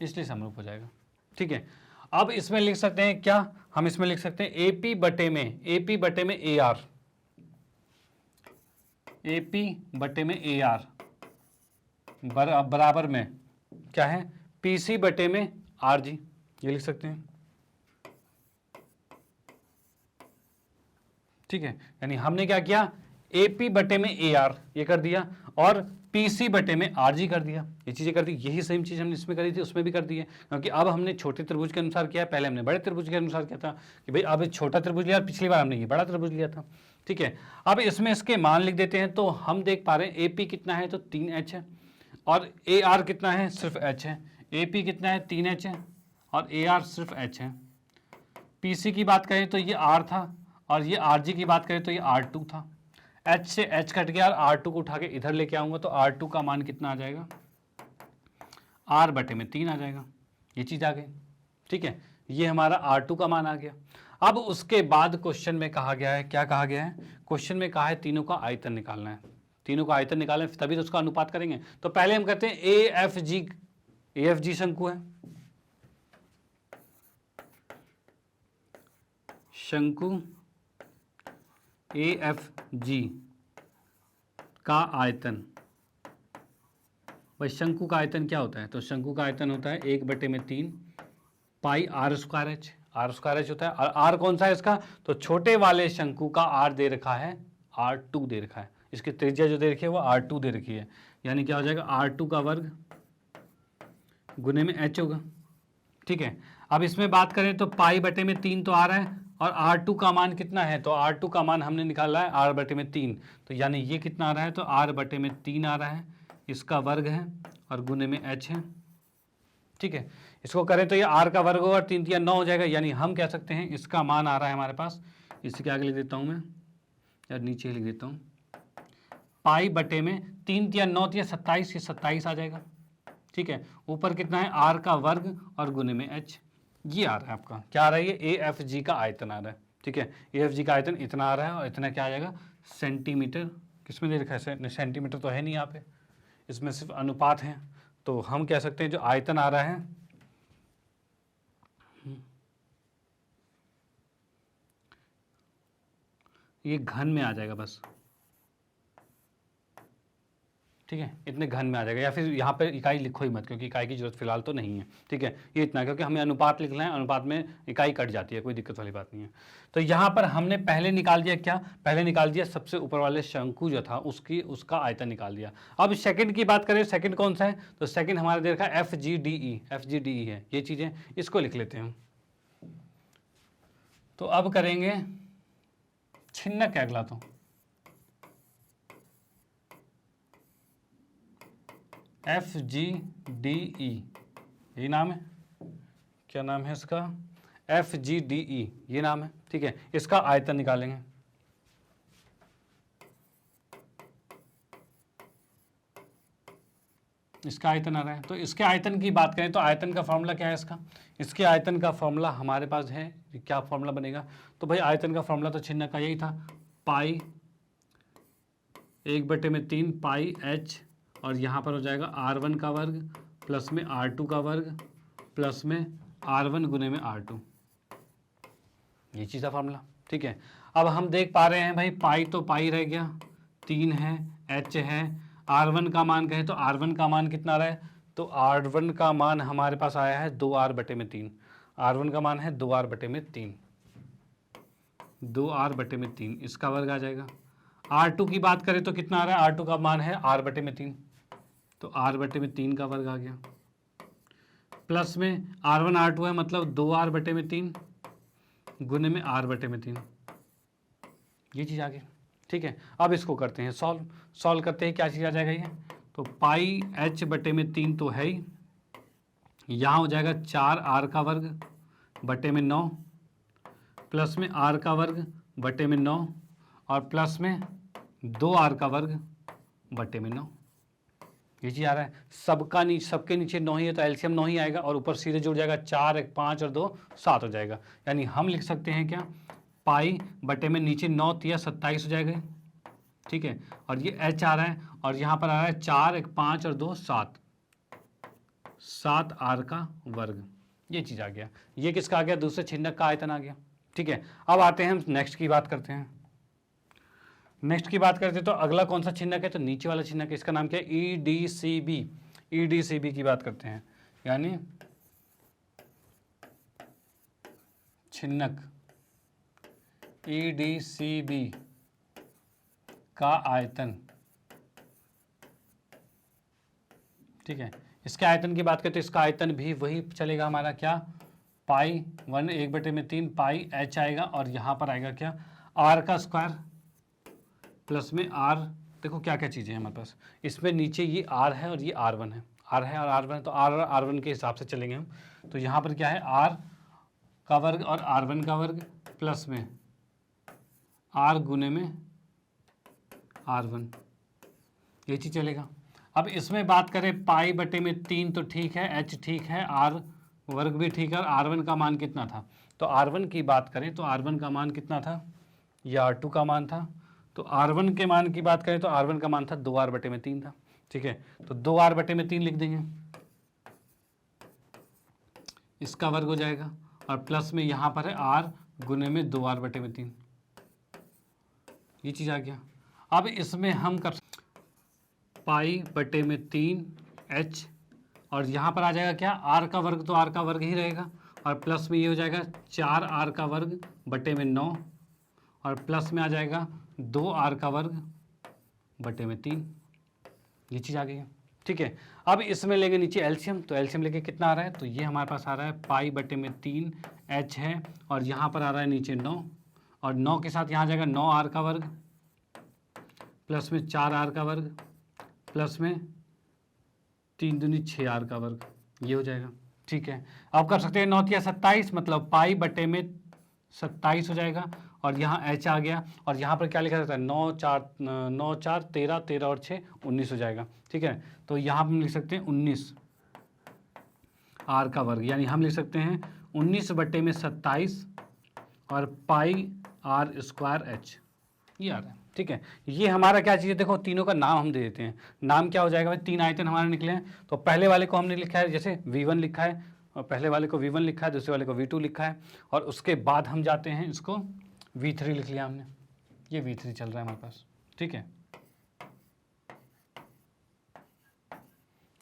इसलिए समरूप हो जाएगा। ठीक है, अब इसमें लिख सकते हैं क्या, हम इसमें लिख सकते हैं ए पी बटे में ए आर, ए पी बटे में ए आर बराबर में क्या है, पी सी बटे में आर जी, ये लिख सकते हैं। ठीक है, यानी हमने क्या किया, ए पी बटे में ए आर ये कर दिया और पी सी बटे में आर जी कर दिया, ये चीजें कर दी। यही सेम चीज हमने इसमें करी थी, उसमें भी कर दी है, क्योंकि अब हमने छोटे त्रिभुज के अनुसार किया है, पहले हमने बड़े त्रिभुज के अनुसार किया था कि भाई अब छोटा त्रिभुज लिया, पिछली बार हमने ये बड़ा त्रिभुज लिया था। ठीक है, अब इसमें इसके मान लिख देते हैं, तो हम देख पा रहे हैं ए पी कितना है, तो 3h है, और ए आर कितना है, सिर्फ h है। ए पी कितना है, 3h है, और ए आर सिर्फ h है। पी सी की बात करें तो ये r था, और ये आर जी की बात करें तो ये R2 था। h से h कट गया, और R2 को उठा के इधर लेके आऊंगा तो R2 का मान कितना आ जाएगा, R बटे में 3 आ जाएगा, ये चीज आ गई। ठीक है, ये हमारा R2 का मान आ गया। अब उसके बाद क्वेश्चन में कहा गया है, क्या कहा गया है, क्वेश्चन में कहा है तीनों का आयतन निकालना है, तीनों का आयतन निकालना है, तभी तो उसका अनुपात करेंगे। तो पहले हम कहते हैं ए एफ जी शंकु है, शंकु ए एफ जी का आयतन। भाई शंकु का आयतन क्या होता है, तो शंकु का आयतन होता है 1/3 pi r square h, r square h होता है। और आर कौन सा है इसका, तो छोटे वाले शंकु का आर दे रखा है R2 दे रखा है, इसकी त्रिज्या जो दे रखी है वो R2 दे रखी है, यानी क्या हो जाएगा R2 का वर्ग गुने में h होगा। ठीक है, अब इसमें बात करें तो पाई बटे में 3 तो आ रहा है, और R2 का मान कितना है, तो R2 का मान हमने निकाला है R बटे में 3, तो यानी ये कितना आ रहा है, तो R बटे में 3 आ रहा है, इसका वर्ग है और गुने में h है। ठीक है, इसको करें तो ये R का वर्ग होगा, 3 3 9 हो जाएगा, यानी हम कह सकते हैं इसका मान आ रहा है हमारे पास, इसके आगे लिख देता हूँ मैं, या नीचे लिख देता हूँ, पाई बटे में 3 3 9 3 27, ये 27 आ जाएगा। ठीक है, ऊपर कितना है, R का वर्ग और गुने में h, ये आ रहा है आपका, क्या आ रहा है, ये ए एफ जी का आयतन आ रहा है। ठीक है, ए एफ जी का आयतन इतना आ रहा है, और इतना क्या आ जाएगा, सेंटीमीटर, किसमें दे रखा है, सेंटीमीटर तो है नहीं यहाँ पे, इसमें सिर्फ अनुपात है, तो हम कह सकते हैं जो आयतन आ रहा है ये घन में आ जाएगा बस। ठीक है, इतने घन में आ जाएगा, या फिर यहाँ पे इकाई लिखो ही मत, क्योंकि इकाई की जरूरत फिलहाल तो नहीं है। ठीक है, ये इतना, क्योंकि हमें अनुपात लिखना है, अनुपात में इकाई कट जाती है, कोई दिक्कत वाली बात नहीं है। तो यहाँ पर हमने पहले निकाल दिया क्या, पहले निकाल दिया सबसे ऊपर वाले शंकु जो था उसका आयतन निकाल दिया। अब सेकंड की बात करें, सेकंड कौन सा है, तो सेकंड हमारा दे रखा है FGDE है, ये चीजें इसको लिख लेते हैं। तो अब करेंगे छिन्नक अगला, तो FGDE ये नाम है, क्या नाम है इसका, FGDE ये नाम है। ठीक है, इसका आयतन निकालेंगे। इसका आयतन आ रहा है, तो इसके आयतन की बात करें तो आयतन का फॉर्मूला क्या है इसका, इसके आयतन का फॉर्मूला हमारे पास है, क्या फॉर्मूला बनेगा, तो भाई आयतन का फॉर्मूला तो छिन्नक का यही था, पाई 1/3 पाई h, और यहाँ पर हो जाएगा R1 का वर्ग प्लस में R2 का वर्ग प्लस में R1 गुने में R2, ये चीज़ का फॉर्मूला। ठीक है, अब हम देख पा रहे हैं भाई पाई तो पाई रह गया, 3 है, h है, R1 का मान कहें तो R1 का मान कितना रहा है, तो R1 का मान हमारे पास आया है 2R बटे में 3, R1 का मान है 2R बटे में 3, 2R बटे में 3, इसका वर्ग आ जाएगा। R2 की बात करें तो कितना आ रहा है, R2 का मान है R बटे में 3, तो R बटे में 3 का वर्ग आ गया, प्लस में R1 R2 है, मतलब 2R बटे में 3 गुने में R बटे में 3, ये चीज़ आ गई। ठीक है, अब इसको करते हैं सॉल्व करते हैं, क्या चीज़ आ जाएगा ये, तो पाई h बटे में 3 तो है ही, यहाँ हो जाएगा 4R का वर्ग बटे में 9 प्लस में R का वर्ग बटे में 9 और प्लस में 2R का वर्ग बटे में 9, ये चीज़ आ रहा है। सबके नीचे 9 ही है, तो एलसीएम 9 ही आएगा, और ऊपर सीधे जुड़ जाएगा 4 1 5 और 2 7 हो जाएगा, यानी हम लिख सकते हैं क्या, पाई बटे में नीचे 9 तिया 27 हो जाएगा, ठीक है। और ये h आ रहा है और यहाँ पर आ रहा है 4, 1 5 और 2 7, 7 r का वर्ग, ये चीज़ आ गया। ये किसका आ गया? दूसरे छिन्नक का आयतन आ गया, ठीक है। अब आते हैं हम नेक्स्ट की बात करते हैं। नेक्स्ट की बात करते हैं तो अगला कौन सा छिन्नक है? तो नीचे वाला छिन्नक है, इसका नाम क्या है? EDCB। EDCB की बात करते हैं, यानी छिन्नक EDCB का आयतन, ठीक है। इसके आयतन की बात करते हैं, इसका आयतन भी वही चलेगा हमारा, क्या? पाई 1 1/3 पाई h आएगा और यहाँ पर आएगा क्या? r का स्क्वायर प्लस में r। देखो क्या क्या चीज़ें हैं हमारे पास, इसमें नीचे ये r है और ये r1 है, r है और r1 है, तो r r1 के हिसाब से चलेंगे हम। तो यहाँ पर क्या है? r का वर्ग और r1 का वर्ग प्लस में r गुने में r1, ये चीज़ चलेगा। अब इसमें बात करें पाई बटे में 3 तो ठीक है, h ठीक है, r वर्ग भी ठीक है, और r1 का मान कितना था? तो r1 की बात करें तो r1 का मान कितना था? ये r2 का मान था। तो r1 के मान की बात करें तो r1 का मान था 2r बटे में 3 था, ठीक है। तो 2r बटे में 3 लिख देंगे, इसका वर्ग हो जाएगा और प्लस में यहाँ पर है r गुने में 2r बटे में 3, ये चीज़ आ गया। अब इसमें हम कर पाई बटे में 3 h और यहाँ पर आ जाएगा क्या? r का वर्ग, तो r का वर्ग ही रहेगा और प्लस में ये हो जाएगा 4r का वर्ग बटे में 9 और प्लस में आ जाएगा 2r का वर्ग बटे में 3, ये चीज़ आ गई है, ठीक है। अब इसमें लेंगे नीचे एलसीएम, तो एलसीएम लेके कितना आ रहा है? तो ये हमारे पास आ रहा है पाई बटे में 3 h है और यहाँ पर आ रहा है नीचे 9 और 9 के साथ यहाँ आ जाएगा 9r का वर्ग प्लस में 4r का वर्ग प्लस में 3 दूनी 6r का वर्ग, ये हो जाएगा, ठीक है। अब कर सकते हैं 9 तिया 27, मतलब पाई बटे में 27 हो जाएगा और यहाँ h आ गया और यहाँ पर क्या लिखा जाता है? 9 4 13, 13 और 6 19 हो जाएगा, ठीक है। तो यहाँ हम लिख सकते हैं 19 r का वर्ग, यानी हम लिख सकते हैं 19 बटे में 27 और पाई r स्क्वायर h, ये आ रहा है, ठीक है। ये हमारा क्या चीज़ है? देखो तीनों का नाम हम दे देते हैं। नाम क्या हो जाएगा भाई? 3 आयतन हमारे निकले हैं, तो पहले वाले को हमने लिखा है जैसे V1 लिखा है, और पहले वाले को V1 लिखा है, दूसरे वाले को V2 लिखा है और उसके बाद हम जाते हैं इसको V3 लिख लिया हमने, ये V3 चल रहा है हमारे पास, ठीक है,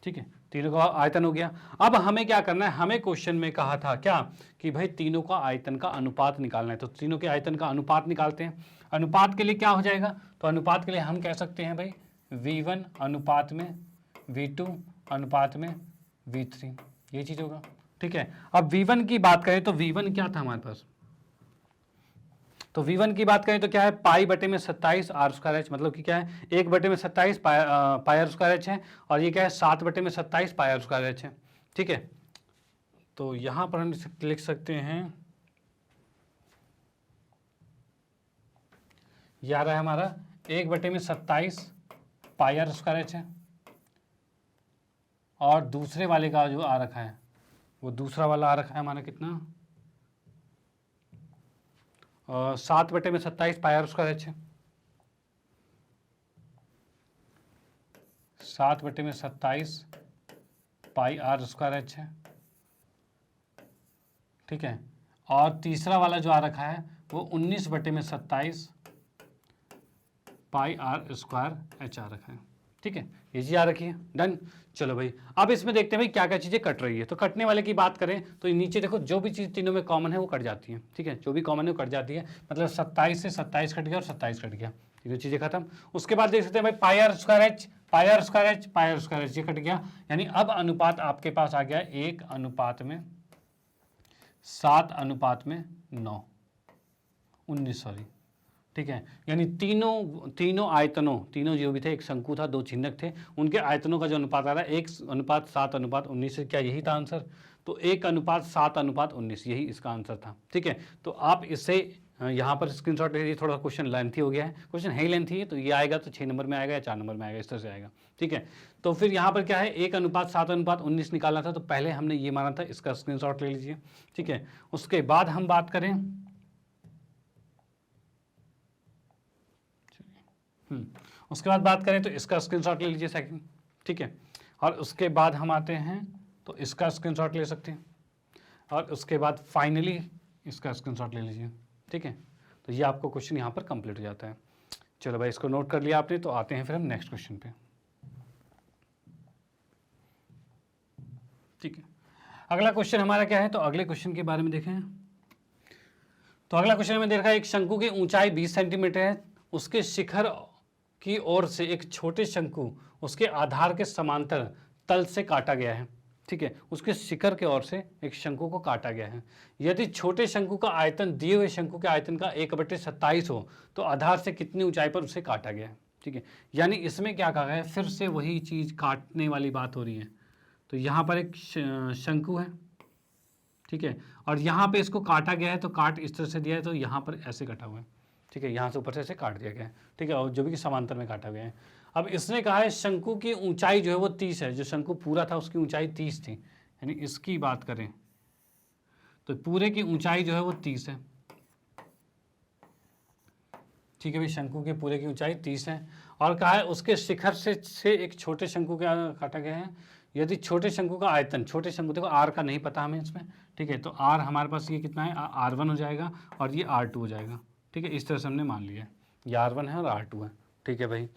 ठीक है। तीनों का आयतन हो गया। अब हमें क्या करना है? हमें क्वेश्चन में कहा था क्या कि भाई तीनों का आयतन का अनुपात निकालना है, तो तीनों के आयतन का अनुपात निकालते हैं। अनुपात के लिए क्या हो जाएगा? तो अनुपात के लिए हम कह सकते हैं भाई V1 अनुपात में V2 अनुपात में V3, ये चीज़ होगा, ठीक है। अब V1 की बात करें तो V1 क्या था हमारे पास? तो V1 की बात करें तो क्या है? पाई बटे में 27 r स्क्वायर h, मतलब कि क्या है? 1 बटे में 27 पाई r स्क्वायर h है और ये क्या है? 7 बटे में 27 पाई r स्क्वायर h है, ठीक है। तो यहाँ पर हम लिख सकते हैं, ये आ रहा है हमारा 1 बटे में 27 पाई r स्क्वायर h है और दूसरे वाले का जो आ रखा है वो दूसरा वाला आ रखा है हमारा कितना? 7 बटे में 27 पाई r स्क्वायर h है, 7 बटे में 27 पाई r स्क्वायर h है, ठीक है। और तीसरा वाला जो आ रखा है वो 19 बटे में 27 पाई r स्क्वायर h आ रखा है, ठीक है। ये चीज़ आ रखी है, डन। चलो भाई अब इसमें देखते हैं भाई क्या क्या चीज़ें कट रही है। तो कटने वाले की बात करें तो नीचे देखो जो भी चीज़ तीनों में कॉमन है वो कट जाती है, ठीक है। जो भी कॉमन है वो कट जाती है, मतलब 27 से 27 कट गया और 27 कट गया, तीनों चीज़ें खत्म। उसके बाद देख सकते हैं भाई पाई r स्क्वायर h, पाई r स्क्वायर h, पाई r स्क्वायर h, ये कट गया। यानी अब अनुपात आपके पास आ गया 1 अनुपात में 7 अनुपात में 9 19, सॉरी, ठीक है। यानी तीनों आयतनों, तीनों जो भी थे, एक शंकु था, 2 छिन्नक थे, उनके आयतनों का जो अनुपात आ रहा है 1 अनुपात 7 अनुपात 19 है। क्या यही था आंसर? तो 1 अनुपात 7 अनुपात 19 यही इसका आंसर था, ठीक है। तो आप इसे यहाँ पर स्क्रीनशॉट ले लीजिए। थोड़ा क्वेश्चन लेंथी हो गया है, क्वेश्चन है ही लेंथी है, तो ये आएगा तो 6 नंबर में आएगा या 4 नंबर में आएगा, इस तरह से आएगा, ठीक है। तो फिर यहाँ पर क्या है? 1 अनुपात 7 अनुपात 19 निकालना था, तो पहले हमने ये माना था, इसका स्क्रीनशॉट ले लीजिए, ठीक है। उसके बाद हम बात करें उसके बाद बात करें तो इसका स्क्रीनशॉट ले लीजिए सेकंड, ठीक है। और उसके बाद हम आते हैं तो इसका स्क्रीनशॉट ले सकते हैं, और उसके बाद फाइनली इसका स्क्रीनशॉट ले लीजिए, ठीक है। तो ये आपको क्वेश्चन यहाँ पर कंप्लीट हो जाता है। चलो भाई, इसको नोट कर लिया आपने, तो आते हैं फिर हम नेक्स्ट क्वेश्चन पे, ठीक है। अगला क्वेश्चन हमारा क्या है, तो अगले क्वेश्चन के बारे में देखें। तो अगला क्वेश्चन में दे रखा है एक शंकु की ऊंचाई 20 सेंटीमीटर है, उसके शिखर की ओर से एक छोटे शंकु उसके आधार के समांतर तल से काटा गया है, ठीक है। उसके शिखर के ओर से एक शंकु को काटा गया है। यदि छोटे शंकु का आयतन दिए हुए शंकु के आयतन का 1/27 हो तो आधार से कितनी ऊंचाई पर उसे काटा गया है, ठीक है। यानी इसमें क्या कहा गया है, फिर से वही चीज काटने वाली बात हो रही है। तो यहाँ पर एक शंकु है, ठीक है, और यहाँ पे इसको काटा गया है, तो काट इस तरह से दिया है, तो यहाँ पर ऐसे कटा हुआ है, ठीक है। यहाँ से ऊपर से ऐसे काट दिया गया है, ठीक है, और जो भी कि समांतर में काटा गया है। अब इसने कहा है शंकु की ऊंचाई जो है वो 30 है, जो शंकु पूरा था उसकी ऊंचाई 30 थी, यानी इसकी बात करें तो पूरे की ऊंचाई जो है वो 30 है, ठीक है भाई। शंकु के पूरे की ऊंचाई 30 है, और कहा है उसके शिखर से एक छोटे शंकु का काटा गया है। यदि छोटे शंकु का आयतन, छोटे शंकु देखो आर का नहीं पता हमें इसमें, ठीक है, तो आर हमारे पास ये कितना है, R1 हो जाएगा और ये R2 हो जाएगा, ठीक है। इस तरह से हमने मान लिया है, ये R1 है और R2 है, ठीक है भाई।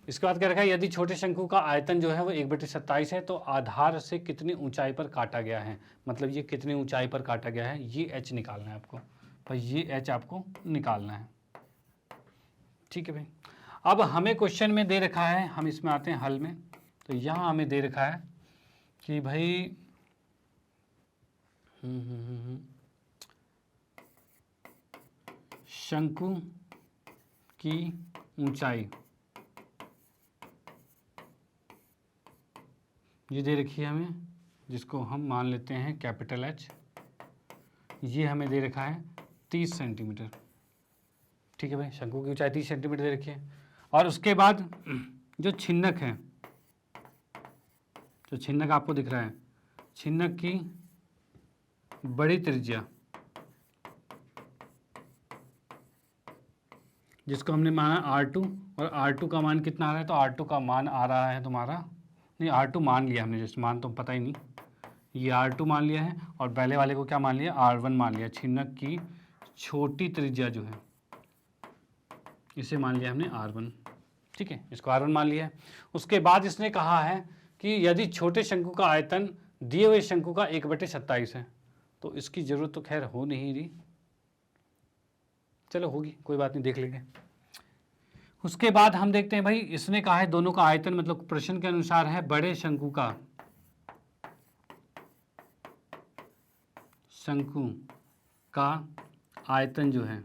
इसके बाद क्या रखा है, यदि छोटे शंकु का आयतन जो है वो 1/27 है तो आधार से कितनी ऊंचाई पर काटा गया है, मतलब ये कितनी ऊंचाई पर काटा गया है, ये h निकालना है आपको भाई, ये h आपको निकालना है, ठीक है भाई। अब हमें क्वेश्चन में दे रखा है, हम इसमें आते हैं हल में, तो यहाँ हमें दे रखा है कि भाई शंकु की ऊंचाई ये दे रखी है हमें, जिसको हम मान लेते हैं कैपिटल H, ये हमें दे रखा है 30 सेंटीमीटर, ठीक है भाई। शंकु की ऊंचाई 30 सेंटीमीटर दे रखी है, और उसके बाद जो छिन्नक है, जो छिन्नक आपको दिख रहा है, छिन्नक की बड़ी त्रिज्या जिसको हमने माना R2, और R2 का मान कितना आ रहा है, तो R2 का मान आ रहा है तुम्हारा, नहीं R2 मान लिया हमने, जैसे मान तो पता ही नहीं, ये R2 मान लिया है, और पहले वाले को क्या मान लिया, R1 मान लिया। छिन्नक की छोटी त्रिज्या जो है इसे मान लिया हमने R1, ठीक है, इसको R1 मान लिया है। उसके बाद इसने कहा है कि यदि छोटे शंकु का आयतन दिए हुए शंकु का 1/27 है, तो इसकी जरूरत तो खैर हो नहीं रही, चलो होगी, कोई बात नहीं, देख लेंगे। उसके बाद हम देखते हैं भाई, इसने कहा है दोनों का आयतन, मतलब प्रश्न के अनुसार है बड़े शंकु का आयतन जो है,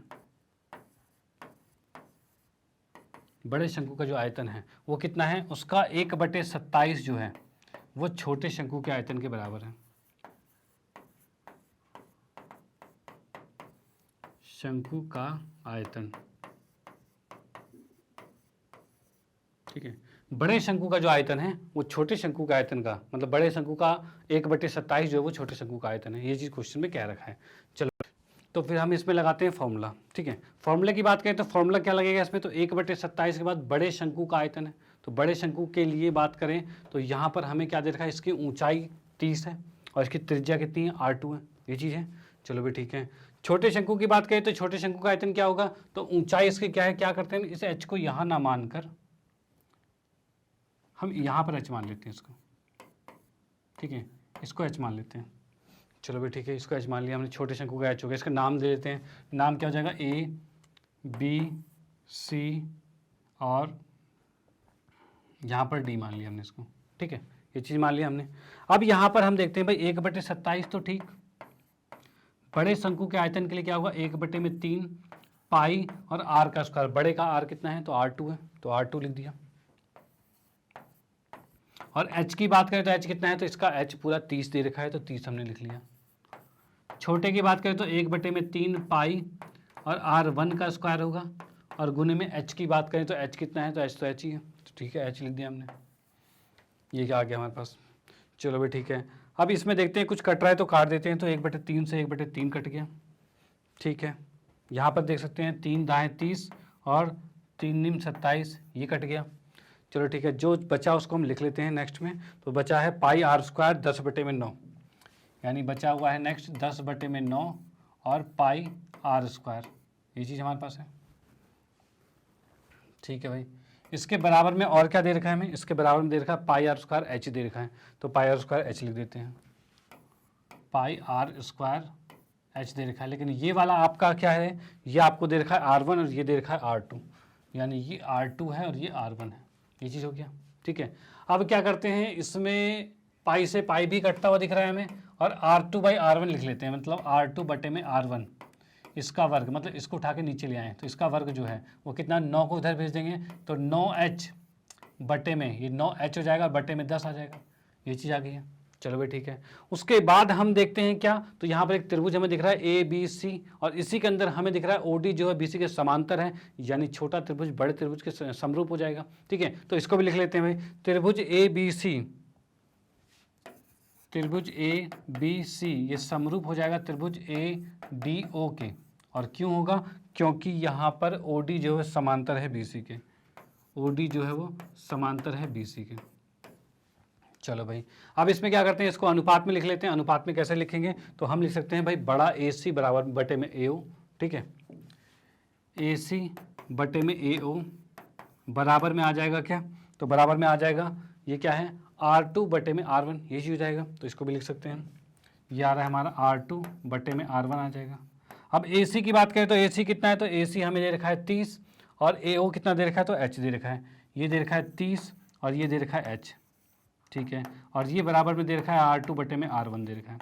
बड़े शंकु का जो आयतन है वो कितना है, उसका 1/27 जो है वो छोटे शंकु के आयतन के बराबर है। शंकु का आयतन, ठीक है, बड़े शंकु का जो आयतन है वो छोटे शंकु के आयतन का, मतलब बड़े शंकु का 1/27 जो है वो छोटे शंकु का आयतन है, ये चीज़ क्वेश्चन में कह रखा है। चलो तो फिर हम इसमें लगाते हैं फॉर्मूला, ठीक है। फॉर्मूले की बात करें तो फॉर्मूला क्या लगेगा इसमें, तो 1/27 के बाद बड़े शंकु का आयतन है, तो बड़े शंकु के लिए बात करें तो यहाँ पर हमें क्या दे रखा है, इसकी ऊंचाई 30 है और इसकी त्रिज्या कितनी है, R2 है, ये चीज़ है। चलो भी ठीक है। छोटे शंकु की बात करें तो छोटे शंकु का आयतन क्या होगा, तो ऊंचाई इसकी क्या है, क्या करते हैं इस h को यहाँ ना मानकर हम यहाँ पर h मान लेते हैं इसको, ठीक है, इसको h मान लेते हैं। चलो भाई ठीक है, इसको h मान लिया हमने, छोटे शंकु का h हो गया, इसका नाम दे देते हैं, नाम क्या हो जाएगा, A B C और यहाँ पर D मान लिया हमने इसको, ठीक है, ये चीज़ मान लिया हमने। अब यहाँ पर हम देखते हैं भाई 1/27 तो ठीक, बड़े शंकु के आयतन के लिए क्या होगा, 1/3 पाई और R का स्क्वायर, बड़े का R कितना है, तो R2 है, तो R2 लिख दिया। और h की बात करें तो h कितना है, तो इसका h पूरा 30 दे रखा है, तो 30 हमने लिख लिया। छोटे की बात करें तो 1/3 पाई और R1 का स्क्वायर होगा, और गुने में h की बात करें तो h कितना है, तो h ही है, तो ठीक है, h लिख दिया हमने, ये क्या आ गया हमारे पास। चलो भाई ठीक है, अब इसमें देखते हैं कुछ कट रहा है तो काट देते हैं, तो 1/3 से 1/3 कट गया, ठीक है। यहाँ पर देख सकते हैं 3 दाएँ 30 और 3 निम 27, ये कट गया। चलो ठीक है, जो बचा उसको हम लिख लेते हैं नेक्स्ट में। तो बचा है पाई आर स्क्वायर 10/9, यानी बचा हुआ है नेक्स्ट 10/9 और पाई आर स्क्वायर, ये चीज़ हमारे पास है। ठीक है भाई, इसके बराबर में और क्या दे रखा है हमें, इसके बराबर में दे रखा है पाई आर स्क्वायर एच दे रखा है। तो पाई आर स्क्वायर एच लिख देते हैं, पाई आर स्क्वायर एच दे रखा है। लेकिन ये वाला आपका क्या है, ये आपको दे रखा है R1 और ये दे रखा है R2, यानी ये R2 है और ये R1 है, ये चीज़ हो गया। ठीक है, अब क्या करते हैं, इसमें पाई से पाई भी कटता हुआ दिख रहा है हमें, और R2/R1 लिख लेते हैं, मतलब R2/R1 इसका वर्ग, मतलब इसको उठा के नीचे ले आए तो इसका वर्ग जो है वो कितना, 9 को उधर भेज देंगे तो 9H बटे में, ये 9H हो जाएगा, बटे में 10 आ जाएगा, ये चीज़ आ गई है। चलो भाई ठीक है, उसके बाद हम देखते हैं क्या, तो यहाँ पर एक त्रिभुज हमें दिख रहा है ABC, और इसी के अंदर हमें दिख रहा है OD जो है BC के समांतर है, यानी छोटा त्रिभुज बड़े त्रिभुज के समरूप हो जाएगा। ठीक है, तो इसको भी लिख लेते हैं भाई, त्रिभुज ABC, त्रिभुज ABC ये समरूप हो जाएगा त्रिभुज ADO के। और क्यों होगा, क्योंकि यहाँ पर OD जो है समांतर है BC के, OD जो है वो समांतर है BC के। चलो भाई, अब इसमें क्या करते हैं, इसको अनुपात में लिख लेते हैं। अनुपात में कैसे लिखेंगे, तो हम लिख सकते हैं भाई बड़ा AC बराबर बटे में AO। ठीक है, AC बटे में AO बराबर में आ जाएगा क्या, तो बराबर में आ जाएगा ये क्या है, R2 बटे में R1, ये चीज़ हो जाएगा। तो इसको भी लिख सकते हैं, ये आ रहा है हमारा R2 बटे में R1 आ जाएगा। अब AC की बात करें तो AC कितना है, तो AC हमें दे रखा है 30, और AO कितना दे रखा है, तो H दे रखा है, ये दे रखा है 30 और ये दे रखा है H। ठीक है, और ये बराबर में दे रखा है R2 बटे में R1 दे रखा है।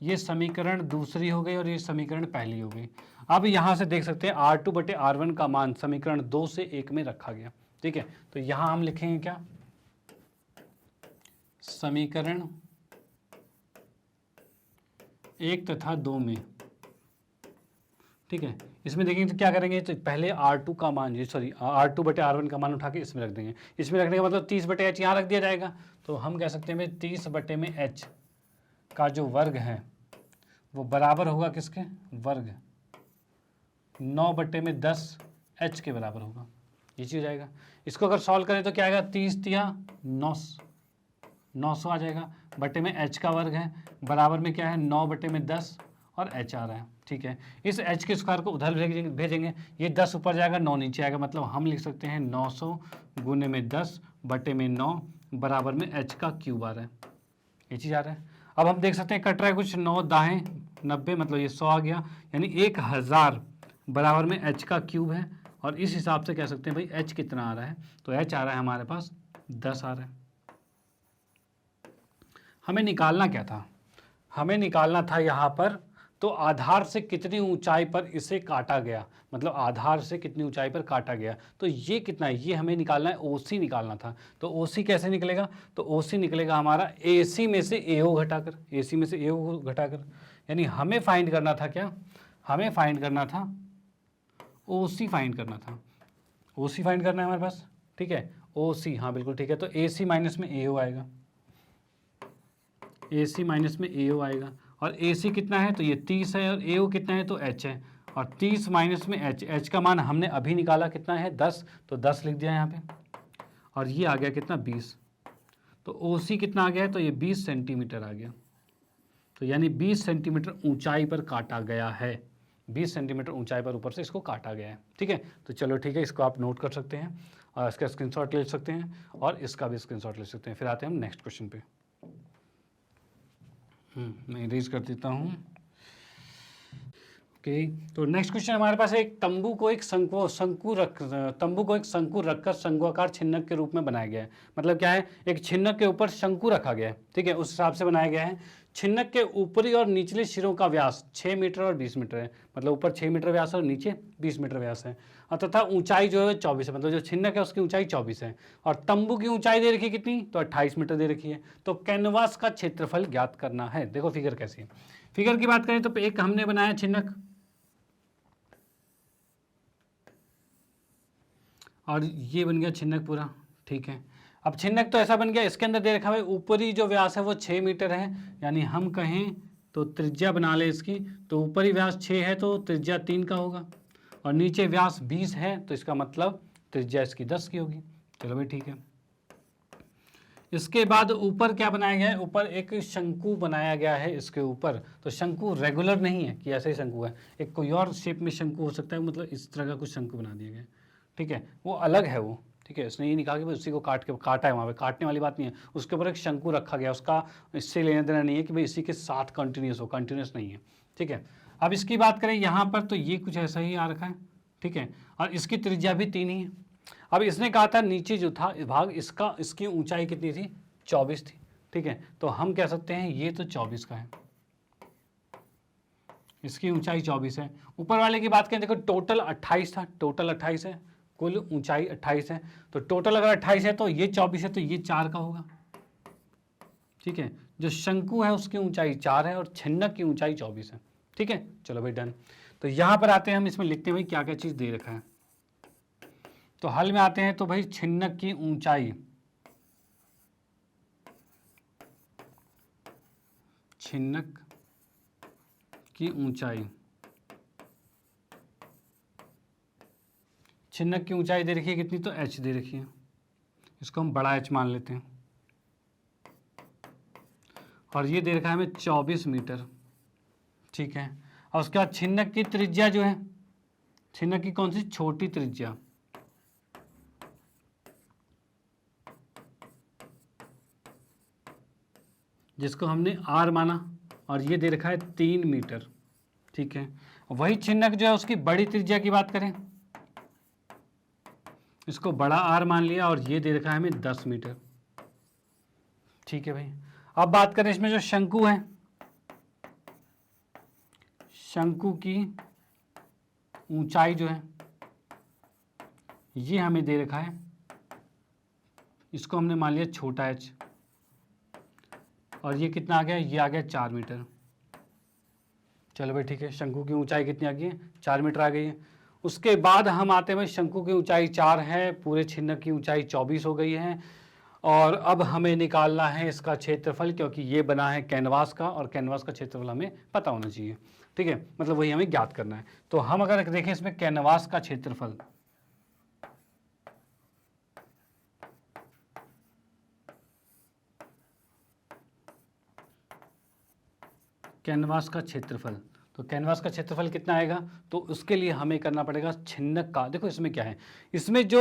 ये समीकरण दूसरी हो गई और ये समीकरण पहली हो गई। अब यहाँ से देख सकते हैं R2 बटे R1 का मान समीकरण 2 से 1 में रखा गया। ठीक है, तो यहाँ हम लिखेंगे क्या, समीकरण 1 तथा 2 में। ठीक है, इसमें देखेंगे तो क्या करेंगे, तो पहले R2 का मान, R2 बटे R1 का मान उठा के इसमें रख देंगे। इसमें रखने का मतलब 30 बटे H यहाँ रख दिया जाएगा। तो हम कह सकते हैं 30 बटे में H का जो वर्ग है वो बराबर होगा किसके, वर्ग 9 बटे में 10 H के बराबर होगा, ये चीज़ हो जाएगा। इसको अगर सॉल्व करें तो क्या आएगा, 30 तिया 900 आ जाएगा, बटे में H का वर्ग है, बराबर में क्या है 9 बटे में 10 और H आ रहा है। ठीक है, इस H के स्क्वायर को उधर भेजेंगे, ये 10 ऊपर जाएगा 9 नीचे आएगा, मतलब हम लिख सकते हैं 900 गुने में 10 बटे में 9 बराबर में H का क्यूब आ रहा है, ये चीज़ आ रहा है। अब हम देख सकते हैं कट रहा है कुछ, 9 दाएँ 90, मतलब ये 100 आ गया, यानी 1000 बराबर में H का क्यूब है। और इस हिसाब से कह सकते हैं भाई H कितना आ रहा है, तो H आ रहा है हमारे पास 10 आ रहा है। हमें निकालना क्या था, हमें निकालना था यहाँ पर, तो आधार से कितनी ऊंचाई पर इसे काटा गया, मतलब आधार से कितनी ऊंचाई पर काटा गया, तो ये कितना है, ये हमें निकालना है, OC निकालना था। तो OC कैसे निकलेगा, तो OC निकलेगा हमारा AC में से AO घटाकर, AC में से AO घटाकर, यानी हमें फाइंड करना था क्या, हमें फाइंड करना था OC फाइंड करना था, OC फाइंड करना है हमारे पास। ठीक है, OC, हाँ बिल्कुल ठीक है, तो AC माइनस में AO आएगा, AC माइनस में AO आएगा। और AC कितना है, तो ये 30 है, और AO कितना है, तो H है, और 30 माइनस में H, H का मान हमने अभी निकाला कितना है 10, तो 10 लिख दिया यहाँ पे, और ये आ गया कितना 20, तो OC कितना आ गया है, तो ये 20 सेंटीमीटर आ गया। तो यानी 20 सेंटीमीटर ऊंचाई पर काटा गया है, 20 सेंटीमीटर ऊंचाई पर ऊपर से इसको काटा गया है। ठीक है, तो चलो ठीक है, इसको आप नोट कर सकते हैं और इसका स्क्रीनशॉट ले सकते हैं और इसका भी स्क्रीनशॉट ले सकते हैं। फिर आते हैं हम नेक्स्ट क्वेश्चन पे। मैं इरेज कर देता हूँ। ओके, तो नेक्स्ट क्वेश्चन हमारे पास है, एक तंबू को एक शंकु रखकर शंकुआकार छिन्नक के रूप में बनाया गया है। मतलब क्या है, एक छिन्नक के ऊपर शंकु रखा गया है। ठीक है, उस हिसाब से बनाया गया है। छिन्नक के ऊपरी और निचले सिरों का व्यास 6 मीटर और 20 मीटर है, मतलब ऊपर 6 मीटर व्यास और नीचे 20 मीटर व्यास है, और तथा ऊंचाई जो है 24 है, मतलब जो छिन्नक है उसकी ऊंचाई 24 है, और तंबू की ऊंचाई दे रखी है कितनी, तो 28 मीटर दे रखी है। तो कैनवास का क्षेत्रफल ज्ञात करना है। देखो फिगर कैसी है, फिगर की बात करें तो एक हमने बनाया छिन्नक, और ये बन गया छिन्नक पूरा। ठीक है, अब छिन्नक तो ऐसा बन गया, इसके अंदर दे रखा है ऊपरी जो व्यास है वो 6 मीटर है, यानी हम कहें तो त्रिज्या बना ले इसकी, तो ऊपरी व्यास 6 है तो त्रिज्या 3 का होगा, और नीचे व्यास 20 है तो इसका मतलब त्रिज्या इसकी 10 की होगी। चलो भाई ठीक है। इसके बाद ऊपर क्या बनाया गया है, ऊपर एक शंकु बनाया गया है इसके ऊपर। तो शंकु रेगुलर नहीं है कि ऐसे ही शंकु है, एक कोई और शेप में शंकु हो सकता है, मतलब इस तरह का कुछ शंकु बना दिया गया है, ठीक है, वो अलग है वो, ठीक है। इसने ये नहीं कहा कि उसी को काटा है, वहाँ पे काटने वाली बात नहीं है, उसके ऊपर एक शंकु रखा गया, उसका इससे लेना देना नहीं है कि भाई इसी के साथ कंटिन्यूस हो, कंटिन्यूस नहीं है, ठीक है। अब इसकी बात करें यहाँ पर तो ये कुछ ऐसा ही आ रखा है, ठीक है, और इसकी त्रिज्या भी 3 ही है। अब इसने कहा था नीचे जो था भाग इसका, इसकी ऊंचाई कितनी थी, 24 थी, ठीक है। तो हम कह सकते हैं ये तो 24 का है, इसकी ऊंचाई 24 है। ऊपर वाले की बात करें, देखो टोटल 28 था, टोटल 28 है, कुल ऊंचाई 28 है, तो टोटल अगर 28 है तो ये 24 है, तो ये 4 का होगा, ठीक है। जो शंकु है उसकी ऊंचाई 4 है और छिन्नक की ऊंचाई 24 है, ठीक है। चलो भाई डन। तो यहां पर आते हैं हम, इसमें लिखते हैं भाई क्या क्या चीज दे रखा है। तो हल में आते हैं, तो भाई छिन्नक की ऊंचाई, छिन्नक की ऊंचाई, छिन्नक की ऊंचाई दे रखी है कितनी, तो h दे रखी है, इसको हम बड़ा h मान लेते हैं, और ये दे रखा है हमें 24 मीटर, ठीक है। और उसके बाद छिन्नक की त्रिज्या जो है, छिन्नक की कौन सी छोटी त्रिज्या, जिसको हमने r माना, और ये दे रखा है 3 मीटर, ठीक है। वही छिन्नक जो है उसकी बड़ी त्रिज्या की बात करें, इसको बड़ा r मान लिया, और ये दे रखा है हमें 10 मीटर, ठीक है भाई। अब बात करें इसमें जो शंकु है, शंकु की ऊंचाई जो है ये हमें दे रखा है, इसको हमने मान लिया छोटा h, और ये कितना आ गया, ये आ गया 4 मीटर। चलो भाई ठीक है, शंकु की ऊंचाई कितनी आ गई है, 4 मीटर आ गई है। उसके बाद हम आते हैं भाई, शंकु की ऊंचाई 4 है, पूरे छिन्नक की ऊंचाई 24 हो गई है, और अब हमें निकालना है इसका क्षेत्रफल, क्योंकि ये बना है कैनवास का, और कैनवास का क्षेत्रफल हमें पता होना चाहिए, ठीक है, मतलब वही हमें ज्ञात करना है। तो हम अगर देखें इसमें कैनवास का क्षेत्रफल, कैनवास का क्षेत्रफल, तो कैनवास का क्षेत्रफल कितना आएगा, तो उसके लिए हमें करना पड़ेगा छिन्नक का। देखो इसमें क्या है, इसमें जो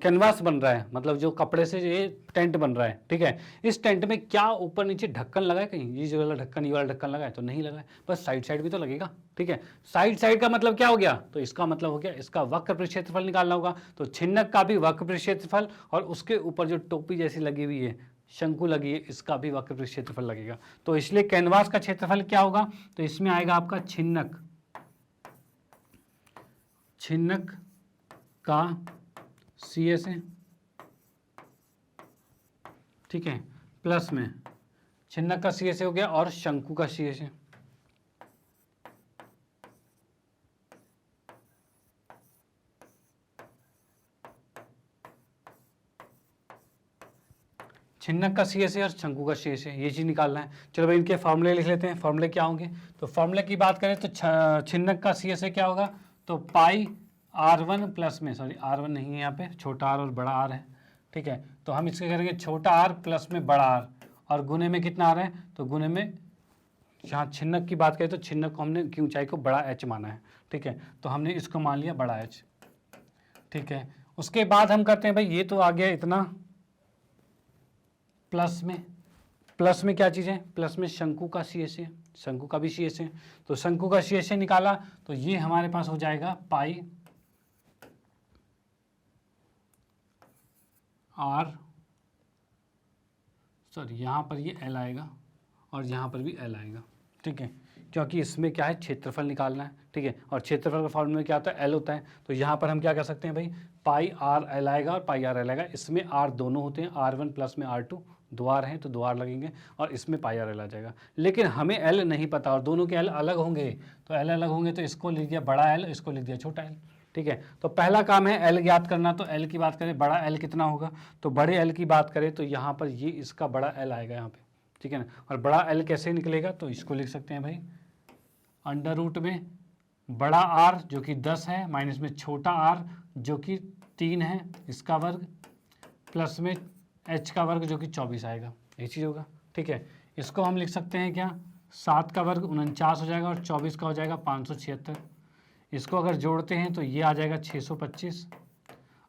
कैनवास बन रहा है, मतलब जो कपड़े से ये टेंट बन रहा है, ठीक है, इस टेंट में क्या ऊपर नीचे ढक्कन लगा है कहीं, ये जो वाला ढक्कन, ये वाला ढक्कन लगा है, तो नहीं लगा है, बस साइड साइड भी तो लगेगा, ठीक है। साइड साइड का मतलब क्या हो गया, तो इसका मतलब हो गया इसका वक्र क्षेत्रफल निकालना होगा। तो छिन्नक का भी वक्र क्षेत्रफल, और उसके ऊपर जो टोपी जैसी लगी हुई है, शंकु लगी है, इसका भी वक्र क्षेत्रफल लगेगा। तो इसलिए कैनवास का क्षेत्रफल क्या होगा, तो इसमें आएगा आपका छिन्नक, छिन्नक का CSA, ठीक है, प्लस में छिन्नक का CSA हो गया, और शंकु का CSA, छिन्नक का CSA और शंकु का CSA, ये चीज़ निकालना है। चलो भाई इनके फॉर्मूले लिख लेते हैं, फॉर्मूले क्या होंगे। तो फॉर्मूले की बात करें तो छिन्नक का CSA क्या होगा, तो पाई R1 प्लस में, सॉरी R1 नहीं है यहाँ पे, छोटा r और बड़ा R है, ठीक है। तो हम इसके करेंगे छोटा r प्लस में बड़ा R, और गुने में कितना आ रहा है, तो गुने में यहाँ छिन्नक की बात करें तो छिन्नक को हमने की ऊंचाई को बड़ा h माना है, ठीक है, तो हमने इसको मान लिया बड़ा h, ठीक है। उसके बाद हम करते हैं भाई, ये तो आ गया इतना, प्लस में क्या चीज़ है, प्लस में शंकु का CSA, शंकु का भी CSA, तो शंकु का CSA निकाला, तो ये हमारे पास हो जाएगा पाई R, सॉरी यहाँ पर ये L आएगा, और यहाँ पर भी L आएगा, ठीक है, क्योंकि इसमें क्या है, क्षेत्रफल निकालना है, ठीक है, और क्षेत्रफल का फॉर्मूला में क्या होता है, L होता है। तो यहाँ पर हम क्या कर सकते हैं भाई, पाई R L आएगा और पाई R L आएगा, इसमें R दोनों होते हैं, R1 प्लस में R2, दो R हैं तो दो R लगेंगे, और इसमें पाई R L आ जाएगा। लेकिन हमें L नहीं पता, और दोनों के L अलग होंगे, तो L अलग होंगे, तो इसको लिख दिया बड़ा L, इसको लिख दिया छोटा L, ठीक है। तो पहला काम है L ज्ञात करना, तो L की बात करें, बड़ा L कितना होगा, तो बड़े L की बात करें तो यहाँ पर ये इसका बड़ा L आएगा यहाँ पे, ठीक है ना। और बड़ा L कैसे निकलेगा, तो इसको लिख सकते हैं भाई अंडर रूट में बड़ा R जो कि 10 है, माइनस में छोटा r जो कि 3 है इसका वर्ग प्लस में h का वर्ग जो कि 24 आएगा, ये चीज़ होगा। ठीक है, इसको हम लिख सकते हैं क्या, 7 का वर्ग 49 हो जाएगा और 24 का हो जाएगा 576। इसको अगर जोड़ते हैं तो ये आ जाएगा 625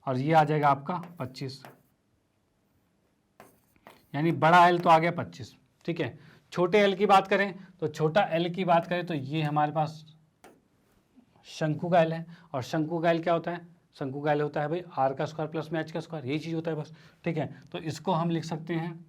और ये आ जाएगा आपका 25, यानी बड़ा एल तो आ गया 25। ठीक है, छोटे एल की बात करें तो छोटा एल की बात करें तो ये हमारे पास शंकु का एल है, और शंकु का एल क्या होता है, शंकु का एल होता है भाई आर का स्क्वायर प्लस में एच का स्क्वायर, यही चीज़ होता है बस। ठीक है, तो इसको हम लिख सकते हैं,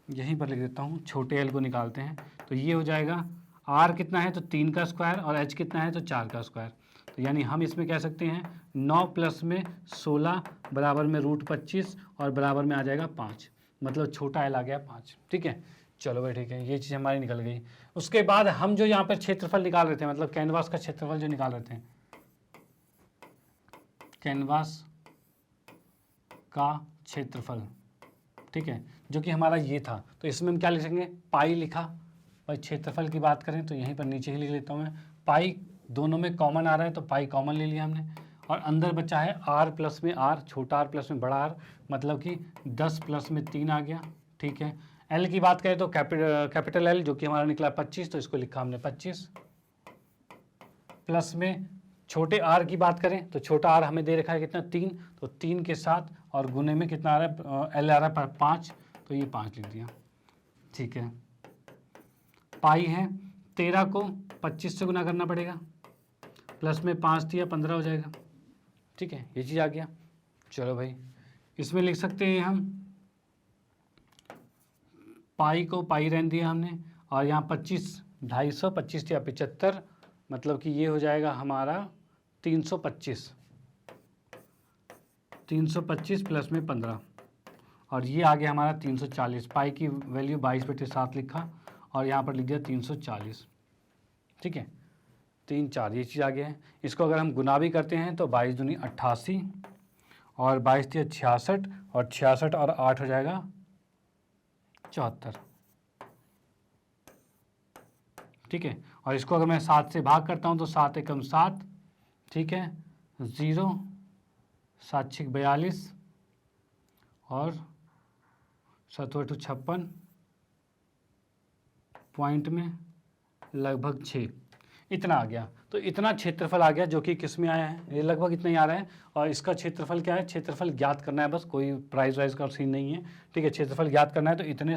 यहीं पर लिख देता हूँ, छोटे एल को निकालते हैं तो ये हो जाएगा आर कितना है तो 3 का स्क्वायर और एच कितना है तो 4 का स्क्वायर। तो यानी हम इसमें कह सकते हैं 9 प्लस में 16 बराबर में √25 और बराबर में आ जाएगा 5, मतलब छोटा एल आ गया 5। ठीक है, चलो भाई ठीक है, ये चीज़ हमारी निकल गई। उसके बाद हम जो यहाँ पर क्षेत्रफल निकाल रहे थे, मतलब कैनवास का क्षेत्रफल जो निकाल रहे थे, कैनवास का क्षेत्रफल, ठीक है, जो कि हमारा ये था, तो इसमें हम क्या लिख सकेंगे, पाई लिखा। भाई क्षेत्रफल की बात करें तो यहीं पर नीचे ही लिख लेता हूँ मैं, पाई दोनों में कॉमन आ रहा है तो पाई कॉमन ले लिया हमने, और अंदर बचा है आर प्लस में आर, छोटा आर प्लस में बड़ा आर, मतलब कि 10 प्लस में 3 आ गया। ठीक है, एल की बात करें तो कैपिटल एल जो कि हमारा निकला 25, तो इसको लिखा हमने 25, प्लस में छोटे आर की बात करें तो छोटा आर हमें दे रखा है कितना 3, तो 3 के साथ और गुने में कितना आ रहा है, एल आ रहा है 5, तो ये 5 लिख दिया। ठीक है, पाई है 13 को 25 से गुना करना पड़ेगा, प्लस में 5 दिया 15 हो जाएगा। ठीक है, ये चीज़ आ गया। चलो भाई, इसमें लिख सकते हैं हम, पाई को पाई रहने दिया हमने, और यहाँ 25 250, 25 या 75, मतलब कि ये हो जाएगा हमारा 325 प्लस में 15, और ये आ गया हमारा 340। पाई की वैल्यू 22/7 लिखा और यहाँ पर लिख दिया 340। ठीक है, 3 4 ये चीज़ आ गया है। इसको अगर हम गुना भी करते हैं तो 22 दूनी 88 और 22 दिया 66, और 66 और 8 हो जाएगा 74। ठीक है, और इसको अगर मैं 7 से भाग करता हूँ तो 7 एकम 7, ठीक है, 0 7 6 42 और 7 8 56 पॉइंट में लगभग 6, इतना आ गया। तो इतना क्षेत्रफल आ गया जो कि किस में आया है, ये लगभग इतना ही आ रहा है। और इसका क्षेत्रफल क्या है, क्षेत्रफल ज्ञात करना है, बस कोई प्राइस वाइज का सीन नहीं है। ठीक है, क्षेत्रफल ज्ञात करना है तो इतने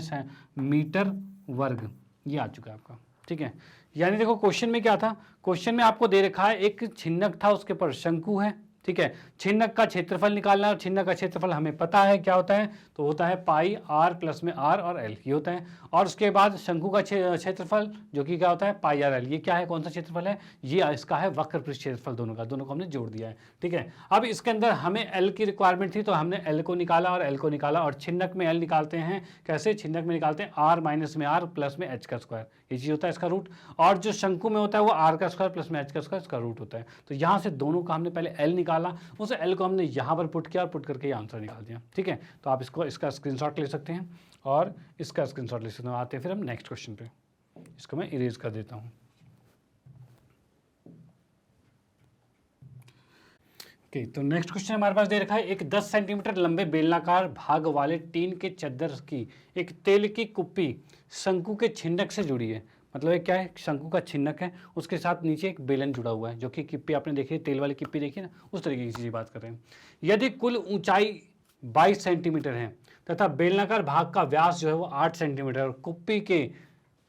मीटर वर्ग ये आ चुका है आपका। ठीक है, यानी देखो क्वेश्चन में क्या था, क्वेश्चन में आपको दे रखा है एक छिन्नक था, उसके ऊपर शंकु है। ठीक है, छिन्नक का क्षेत्रफल निकालना है, और छिन्नक का क्षेत्रफल हमें पता है क्या होता है, तो होता है पाई आर प्लस में आर और एल, ये होता है। और उसके बाद शंकु का क्षेत्रफल जो कि क्या होता है, पाई आर एल। ये क्या है, कौन सा क्षेत्रफल है, ये इसका है वक्र पृष्ठ क्षेत्रफल, दोनों का, दोनों को हमने जोड़ दिया है। ठीक है, अब इसके अंदर हमें एल की रिक्वायरमेंट थी तो हमने एल को निकाला और एल को निकाला, और छिन्नक में एल निकालते हैं कैसे, छिन्नक में निकालते हैं आर माइनस में आर प्लस में एच का स्क्वायर, ये चीज़ होता है इसका रूट। और जो शंकु में होता है वो आर का स्क्वायर प्लस में एच का स्क्वायर, इसका रूट होता है। तो यहाँ से दोनों का हमने पहले एल निकाला, उस एल को हमने यहाँ पर पुट किया और पुट करके आंसर निकाल दिया। ठीक है, तो आप इसका स्क्रीनशॉट ले सकते हैं और इसका स्क्रीनशॉट ले सकते हैं। आते हैं फिर हम नेक्स्ट क्वेश्चन पे, इसको मैं इरेज कर देता हूँ। ओके, तो नेक्स्ट क्वेश्चन हमारे पास दे रखा है, एक 10 सेंटीमीटर लंबे बेलनाकार भाग वाले टीन के चद्दर की एक तेल की कुप्पी शंकु के छिन्नक से जुड़ी है। मतलब ये क्या है, शंकु का छिन्नक है, उसके साथ नीचे एक बेलन जुड़ा हुआ है, जो कि किप्पी आपने देखी है, तेल वाली किप्पी देखी ना, उस तरीके की चीज़ बात कर रहे हैं। यदि कुल ऊंचाई 22 सेंटीमीटर है तथा बेलनाकार भाग का व्यास जो है वो 8 सेंटीमीटर, और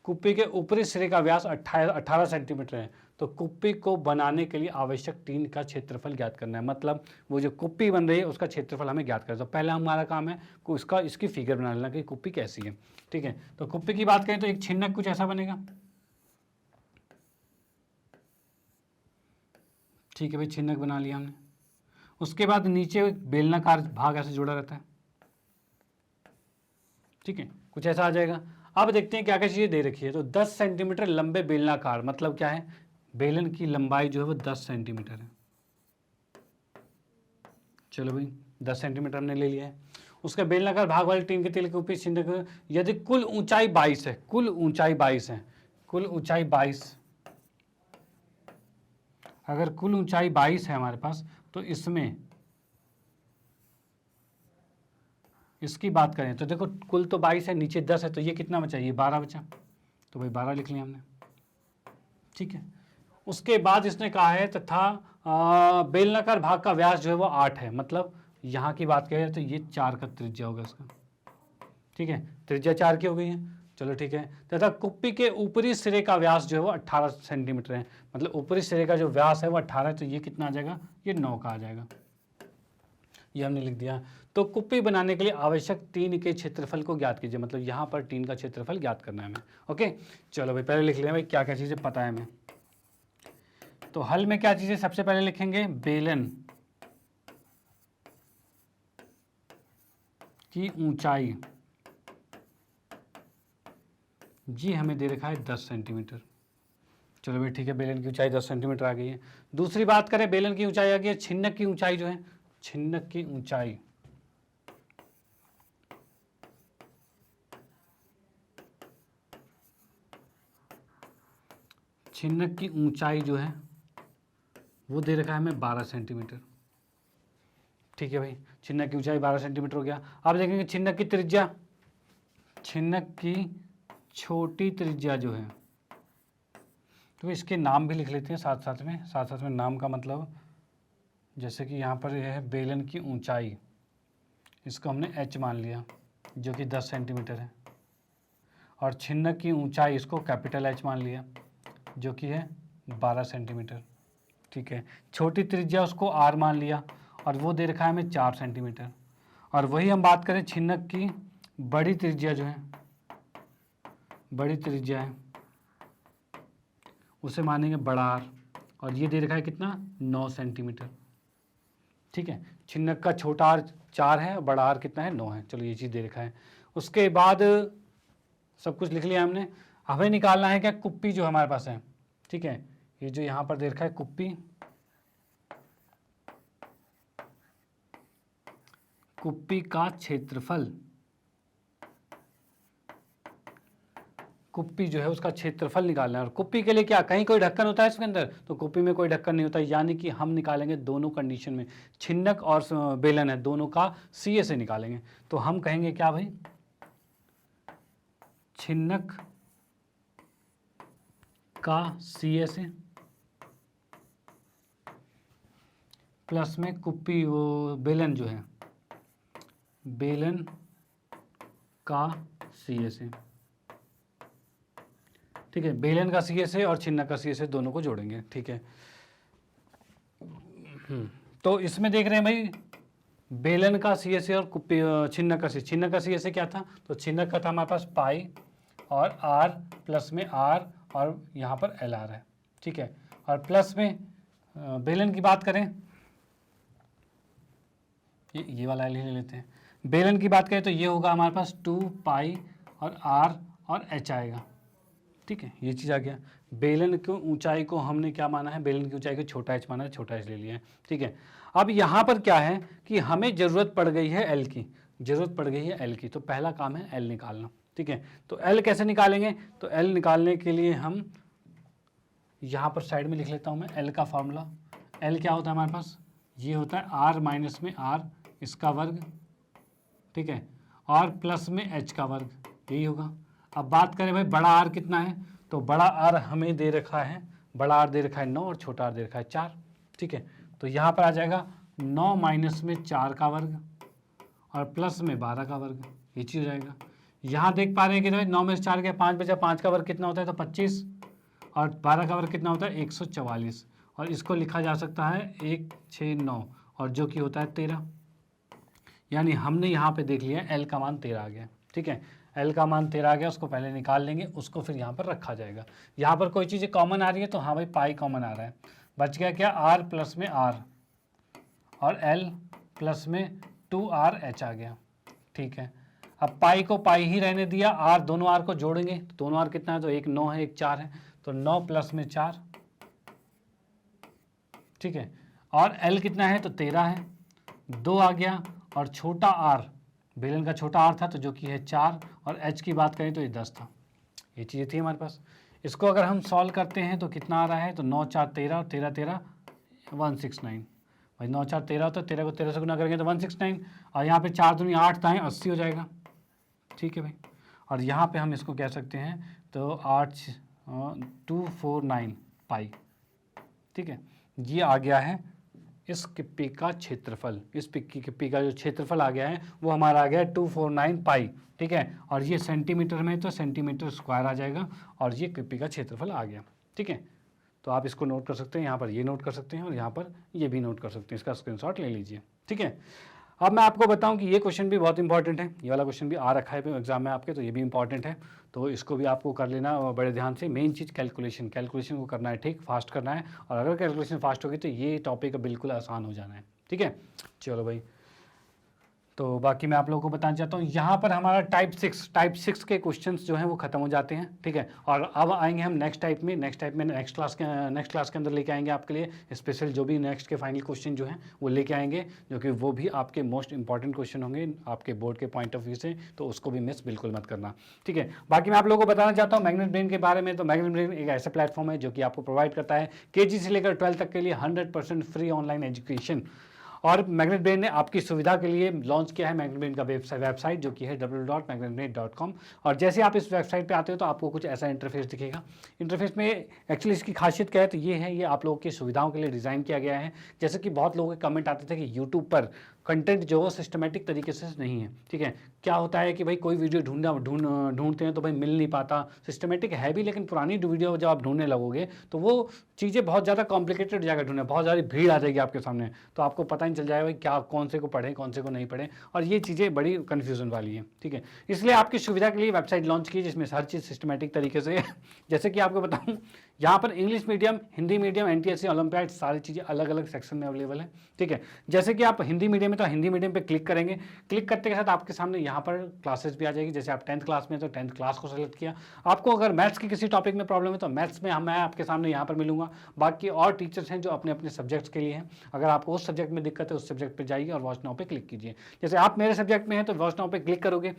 कुप्पी के ऊपरी सिरे का व्यास 18 सेंटीमीटर है, तो कुप्पी को बनाने के लिए आवश्यक टीन का क्षेत्रफल ज्ञात करना है। मतलब वो जो कुप्पी बन रही है उसका क्षेत्रफल हमें ज्ञात करना है। तो पहला हमारा काम है इसकी फिगर बना लेना कि कुप्पी कैसी है। ठीक है, तो कुप्पी की बात करें तो एक छिन्नक कुछ ऐसा बनेगा। ठीक है भाई, छिन्नक बना लिया हमने। उसके बाद नीचे एक बेलनाकार भाग ऐसे जुड़ा रहता है। ठीक है, कुछ ऐसा आ जाएगा। अब देखते हैं क्या क्या चीज़ें दे रखी है। तो 10 सेंटीमीटर लंबे बेलनाकार, मतलब क्या है, बेलन की लंबाई जो है वो 10 सेंटीमीटर है। चलो भाई, 10 सेंटीमीटर हमने ले लिया है। उसका बेलनाकार भाग वाले टीन के तेल के ऊपरी छिन्नक, यदि कुल ऊंचाई 22 है, कुल ऊंचाई 22 है, कुल ऊंचाई 22, अगर कुल ऊंचाई 22 है हमारे पास, तो इसमें इसकी बात करें तो देखो कुल तो 22 है, नीचे 10 है, तो ये कितना बचा, ये 12 बचा, तो भाई 12 लिख लिया हमने। ठीक है, उसके बाद इसने कहा है तथा बेलनाकार भाग का व्यास जो है वो 8 है, मतलब यहाँ की बात करें तो ये 4 का त्रिज्या होगा इसका। ठीक है, त्रिज्या 4 की हो गई है, चलो ठीक है। तथा कुप्पी के ऊपरी सिरे का व्यास जो है वो 18 सेंटीमीटर है, मतलब ऊपरी सिरे का जो व्यास है वो 18 है, तो ये कितना आ जाएगा, ये 9 का आ जाएगा, ये हमने लिख दिया। तो कुप्पी बनाने के लिए आवश्यक टीन के क्षेत्रफल को ज्ञात कीजिए, मतलब यहाँ पर टीन का क्षेत्रफल ज्ञात करना है हमें। ओके, चलो भाई पहले लिख लें भाई क्या क्या चीज़ें पता है हमें। तो हल में क्या चीज़ें सबसे पहले लिखेंगे, बेलन की ऊंचाई जी हमें दे रखा है 10 सेंटीमीटर। चलो भाई ठीक है, बेलन की ऊंचाई 10 सेंटीमीटर आ गई है। दूसरी बात करें, बेलन की ऊंचाई आ गई है, छिन्नक की ऊंचाई जो है, छिन्नक की ऊंचाई छिन्नक की ऊंचाई जो है वो दे रखा है हमें 12 सेंटीमीटर। ठीक है भाई, छिन्नक की ऊंचाई 12 सेंटीमीटर हो गया। अब देखेंगे छिन्नक की त्रिज्या, छिन्नक की छोटी त्रिज्या जो है, तो इसके नाम भी लिख लेते हैं साथ साथ में नाम का मतलब, जैसे कि यहाँ पर यह है बेलन की ऊंचाई, इसको हमने h मान लिया जो कि 10 सेंटीमीटर है, और छिन्नक की ऊंचाई इसको कैपिटल H मान लिया जो कि है 12 सेंटीमीटर। ठीक है, छोटी त्रिज्या उसको r मान लिया और वो दे रखा है हमें 4 सेंटीमीटर। और वही हम बात करें छिन्नक की बड़ी त्रिज्या जो है, बड़ी त्रिज्या है उसे मानेंगे बड़ा आर, और ये दे रखा है कितना, 9 सेंटीमीटर। ठीक है, छिन्नक का छोटा आर 4 है, बड़ा आर कितना है, 9 है। चलो ये चीज़ दे रखा है। उसके बाद सब कुछ लिख लिया हमने। हमें निकालना है क्या, कुप्पी जो हमारे पास है। ठीक है, ये जो यहाँ पर दे रखा है कुप्पी, कुप्पी का क्षेत्रफल, कुप्पी जो है उसका क्षेत्रफल निकालना है। और कुप्पी के लिए क्या, कहीं कोई ढक्कन होता है इसके अंदर, तो कुप्पी में कोई ढक्कन नहीं होता, यानी कि हम निकालेंगे दोनों कंडीशन में, छिन्नक और बेलन है दोनों का CA से निकालेंगे। तो हम कहेंगे क्या भाई, छिन्नक का CA से प्लस में कुप्पी वो बेलन जो है, बेलन का CA से। ठीक है, बेलन का CA से और छिन्नक का CA से दोनों को जोड़ेंगे। ठीक है, तो इसमें देख रहे हैं भाई बेलन का CA से और कुप्पी छिन्नक का CA, छिन्नक का CA से क्या था, तो छिन्नक का था हमारे पास पाई और R प्लस में R और यहाँ पर LR है। ठीक है, और प्लस में बेलन की बात करें, ये वाला L ही ले लेते हैं। बेलन की बात करें तो ये होगा हमारे पास 2 पाई और R और H आएगा। ठीक है, ये चीज़ आ गया। बेलन की ऊंचाई को हमने क्या माना है, बेलन की ऊंचाई को छोटा h माना है, छोटा h ले लिया है। ठीक है, अब यहाँ पर क्या है कि हमें ज़रूरत पड़ गई है L की, ज़रूरत पड़ गई है L की, तो पहला काम है L निकालना। ठीक है, तो L कैसे निकालेंगे, तो L निकालने के लिए हम यहाँ पर साइड में लिख लेता हूँ मैं L का फॉर्मूला। L क्या होता है हमारे पास, ये होता है R माइनस में R इसका वर्ग, ठीक है, और प्लस में H का वर्ग, यही होगा। अब बात करें भाई बड़ा R कितना है, तो बड़ा R हमें दे रखा है, बड़ा R दे रखा है 9 और छोटा R दे रखा है 4। ठीक है, तो यहाँ पर आ जाएगा 9 माइनस में 4 का वर्ग और प्लस में 12 का वर्ग, ये चीज़ हो जाएगा। यहाँ देख पा रहे हैं कि 9 में से 4 गया 5 बचा, 5 का वर्ग कितना होता है, तो 25, और 12 का वर्ग कितना होता है 144, और इसको लिखा जा सकता है 169, और जो कि होता है 13। यानी हमने यहाँ पे देख लिया L का मान 13 आ गया। ठीक है, L का मान 13 आ गया, उसको पहले निकाल लेंगे, उसको फिर यहाँ पर रखा जाएगा। यहाँ पर कोई चीज़ें कॉमन आ रही है, तो हाँ भाई पाई कॉमन आ रहा है, बच गया क्या, R प्लस में R और L प्लस में 2RH आ गया। ठीक है, अब पाई को पाई ही रहने दिया, R दोनों R को जोड़ेंगे, तो दोनों R कितना है, तो एक 9 है एक 4 है, तो 9 प्लस में 4। ठीक है, और L कितना है, तो 13 है, 2 आ गया, और छोटा R बेलन का छोटा R था तो जो कि है 4, और H की बात करें तो ये 10 था। ये चीज़ें थी हमारे पास। इसको अगर हम सॉल्व करते हैं तो कितना आ रहा है, तो 9 4 13 और 13 13 169, भाई 9 4 13 होता है, 13 को 13 से गुना करेंगे तो 169, और यहाँ पे 4 दूनी 8 दाएँ 80 हो जाएगा। ठीक है भाई, और यहाँ पे हम इसको कह सकते हैं तो 249 पाई। ठीक है, ये आ गया है इस किप्पी का क्षेत्रफल। इस किप्पी का जो क्षेत्रफल आ गया है वो हमारा आ गया है 249 पाई। ठीक है, और ये सेंटीमीटर में तो सेंटीमीटर स्क्वायर आ जाएगा, और ये किप्पी का क्षेत्रफल आ गया। ठीक है, तो आप इसको नोट कर सकते हैं, यहाँ पर ये नोट कर सकते हैं और यहाँ पर ये भी नोट कर सकते हैं, इसका स्क्रीनशॉट ले लीजिए। ठीक है, अब मैं आपको बताऊं कि ये क्वेश्चन भी बहुत इंपॉर्टेंट है, ये वाला क्वेश्चन भी आ रखा है एग्जाम में आपके, तो ये भी इंपॉर्टेंट है, तो इसको भी आपको कर लेना बड़े ध्यान से। मेन चीज़ कैलकुलेशन को करना है, ठीक, फास्ट करना है, और अगर कैलकुलेशन फास्ट होगी तो ये टॉपिक बिल्कुल आसान हो जाना है। ठीक है, चलो भाई, तो बाकी मैं आप लोगों को बताना चाहता हूँ, यहाँ पर हमारा टाइप 6 के क्वेश्चंस जो हैं वो खत्म हो जाते हैं। ठीक है, और अब आएंगे हम नेक्स्ट टाइप में नेक्स्ट क्लास के अंदर लेके आएंगे आपके लिए स्पेशल जो भी नेक्स्ट के फाइनल क्वेश्चन जो हैं वो लेके आएंगे, जो कि वो भी आपके मोस्ट इंपॉर्टेंट क्वेश्चन होंगे आपके बोर्ड के पॉइंट ऑफ व्यू से, तो उसको भी मिस बिल्कुल मत करना। ठीक है, बाकी मैं आप लोगों को बताना चाहता हूँ मैग्नेट ब्रेन के बारे में। तो मैग्नेट ब्रेन एक ऐसा प्लेटफॉर्म है जो कि आपको प्रोवाइड करता है KG से लेकर 12 तक के लिए 100% फ्री ऑनलाइन एजुकेशन, और मैग्नेट ब्रेन ने आपकी सुविधा के लिए लॉन्च किया है मैग्नेट ब्रेन का वेबसाइट जो कि है www.magnetbrain.com। और जैसे आप इस वेबसाइट पे आते हो तो आपको कुछ ऐसा इंटरफेस दिखेगा। इंटरफेस में एक्चुअली इसकी खासियत क्या है, तो ये है, ये आप लोगों की सुविधाओं के लिए डिज़ाइन किया गया है। जैसे कि बहुत लोगों के कमेंट आते थे कि यूट्यूब पर कंटेंट जो है सिस्टमेटिक तरीके से नहीं है। ठीक है, क्या होता है कि भाई कोई वीडियो ढूंढते हैं तो भाई मिल नहीं पाता, सिस्टमेटिक है भी, लेकिन पुरानी वीडियो जब आप ढूंढने लगोगे तो वो चीज़ें बहुत ज़्यादा कॉम्प्लिकेटेड जाएगा ढूंढने, बहुत ज़्यादा भीड़ आ जाएगी आपके सामने, तो आपको पता नहीं चल जाएगा भाई क्या कौन से को पढ़ें कौन से को नहीं पढ़ें, और ये चीज़ें बड़ी कन्फ्यूजन वाली है। ठीक है, इसलिए आपकी सुविधा के लिए वेबसाइट लॉन्च की जिसमें हर चीज़ सिस्टमेटिक तरीके से जैसे कि आपको बताऊँ, यहाँ पर English medium, Hindi medium, NTSC, olympiad सारी चीज़ें अलग अलग सेक्शन में अवेलेबल है। ठीक है, जैसे कि आप हिंदी मीडियम में तो हिंदी मीडियम पे क्लिक करेंगे, क्लिक करते के साथ आपके सामने यहाँ पर क्लासेस भी आ जाएगी। जैसे आप 10th क्लास में तो 10th क्लास को सेलेक्ट किया, आपको अगर मैथ्स की किसी टॉपिक में प्रॉब्लम है तो मैथ्स में मैं आपके सामने यहाँ पर मिलूंगा। बाकी और टीचर्स हैं जो अपने अपने सब्जेक्ट्स के लिए हैं, अगर आपको उस सब्जेक्ट में दिक्कत है उस सब्जेक्ट पर जाइए और वॉच नाउ पे क्लिक कीजिए। जैसे आप मेरे सब्जेक्ट में हैं तो वॉच नाउ पे क्लिक करोगे,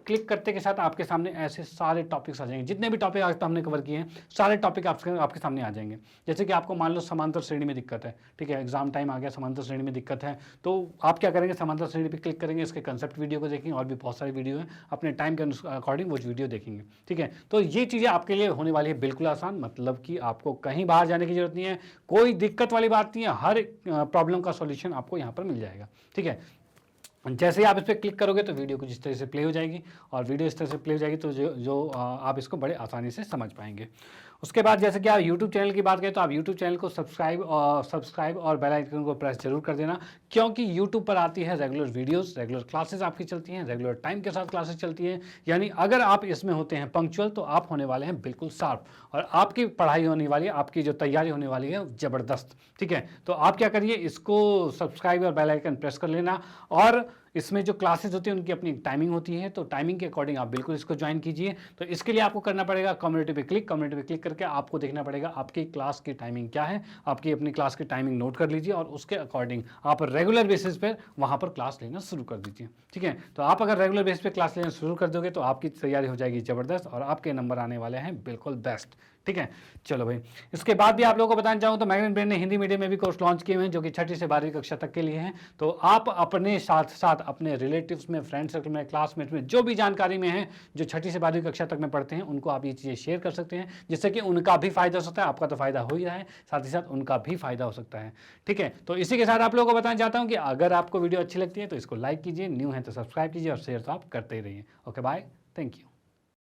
क्लिक करते के साथ आपके सामने ऐसे सारे टॉपिक्स आ जाएंगे, जितने भी टॉपिक आज तक हमने कवर किए हैं सारे टॉपिक आपके सामने आ जाएंगे। जैसे कि आपको मान लो समांतर श्रेणी में दिक्कत है, ठीक है, एग्जाम टाइम आ गया, समांतर श्रेणी में दिक्कत है, तो आप क्या करेंगे, समांतर श्रेणी पे क्लिक करेंगे, इसके कंसेप्ट वीडियो को देखेंगे, और भी बहुत सारी वीडियो है, अपने टाइम के अकॉर्डिंग वो वीडियो देखेंगे। ठीक है, तो ये चीज़ें आपके लिए होने वाली है बिल्कुल आसान, मतलब कि आपको कहीं बाहर जाने की जरूरत नहीं है, कोई दिक्कत वाली बात नहीं है, हर प्रॉब्लम का सॉल्यूशन आपको यहाँ पर मिल जाएगा। ठीक है, जैसे ही आप इस पर क्लिक करोगे तो वीडियो कुछ इस तरह से प्ले हो जाएगी, और वीडियो इस तरह से प्ले हो जाएगी तो जो आप इसको बड़े आसानी से समझ पाएंगे। उसके बाद जैसे कि आप YouTube चैनल की बात करें तो आप YouTube चैनल को सब्सक्राइब और बेल आइकन को प्रेस जरूर कर देना, क्योंकि YouTube पर आती है रेगुलर वीडियोस, रेगुलर क्लासेस आपकी चलती हैं, रेगुलर टाइम के साथ क्लासेस चलती हैं। यानी अगर आप इसमें होते हैं पंक्चुअल तो आप होने वाले हैं बिल्कुल शार्प, और आपकी पढ़ाई होने वाली है, आपकी जो तैयारी होने वाली है ज़बरदस्त। ठीक है, तो आप क्या करिए, इसको सब्सक्राइब और बेल आइकन प्रेस कर लेना, और इसमें जो क्लासेस होती हैं उनकी अपनी टाइमिंग होती है, तो टाइमिंग के अकॉर्डिंग आप बिल्कुल इसको ज्वाइन कीजिए। तो इसके लिए आपको करना पड़ेगा कम्युनिटी पे क्लिक करके आपको देखना पड़ेगा आपकी क्लास की टाइमिंग क्या है, आपकी अपनी क्लास की टाइमिंग नोट कर लीजिए, और उसके अकॉर्डिंग आप रेगुलर बेसिस पर वहाँ पर क्लास लेना शुरू कर दीजिए। ठीक है, तो आप अगर रेगुलर बेसिस पे क्लास लेना शुरू कर दोगे तो आपकी तैयारी हो जाएगी ज़बरदस्त, और आपके नंबर आने वाले हैं बिल्कुल बेस्ट। ठीक है, चलो भाई, इसके बाद भी आप लोगों को बताना चाहूँ तो मैग्नेट ब्रेन ने हिंदी मीडियम में भी कोर्स लॉन्च किए हुए हैं जो कि 6ठी से 12वीं कक्षा तक के लिए हैं। तो आप अपने साथ साथ अपने रिलेटिव्स में, फ्रेंड सर्कल में, क्लासमेट में जो भी जानकारी में है जो 6ठी से 12वीं कक्षा तक में पढ़ते हैं उनको आप ये चीज़ें शेयर कर सकते हैं, जिससे कि उनका भी फायदा हो सकता है, आपका तो फायदा हो ही रहा है, साथ ही साथ उनका भी फायदा हो सकता है। ठीक है, तो इसी के साथ आप लोगों को बताना चाहता हूँ कि अगर आपको वीडियो अच्छी लगती है तो इसको लाइक कीजिए, न्यू है तो सब्सक्राइब कीजिए, और शेयर तो आप करते ही रहिए। Okay bye, thank you.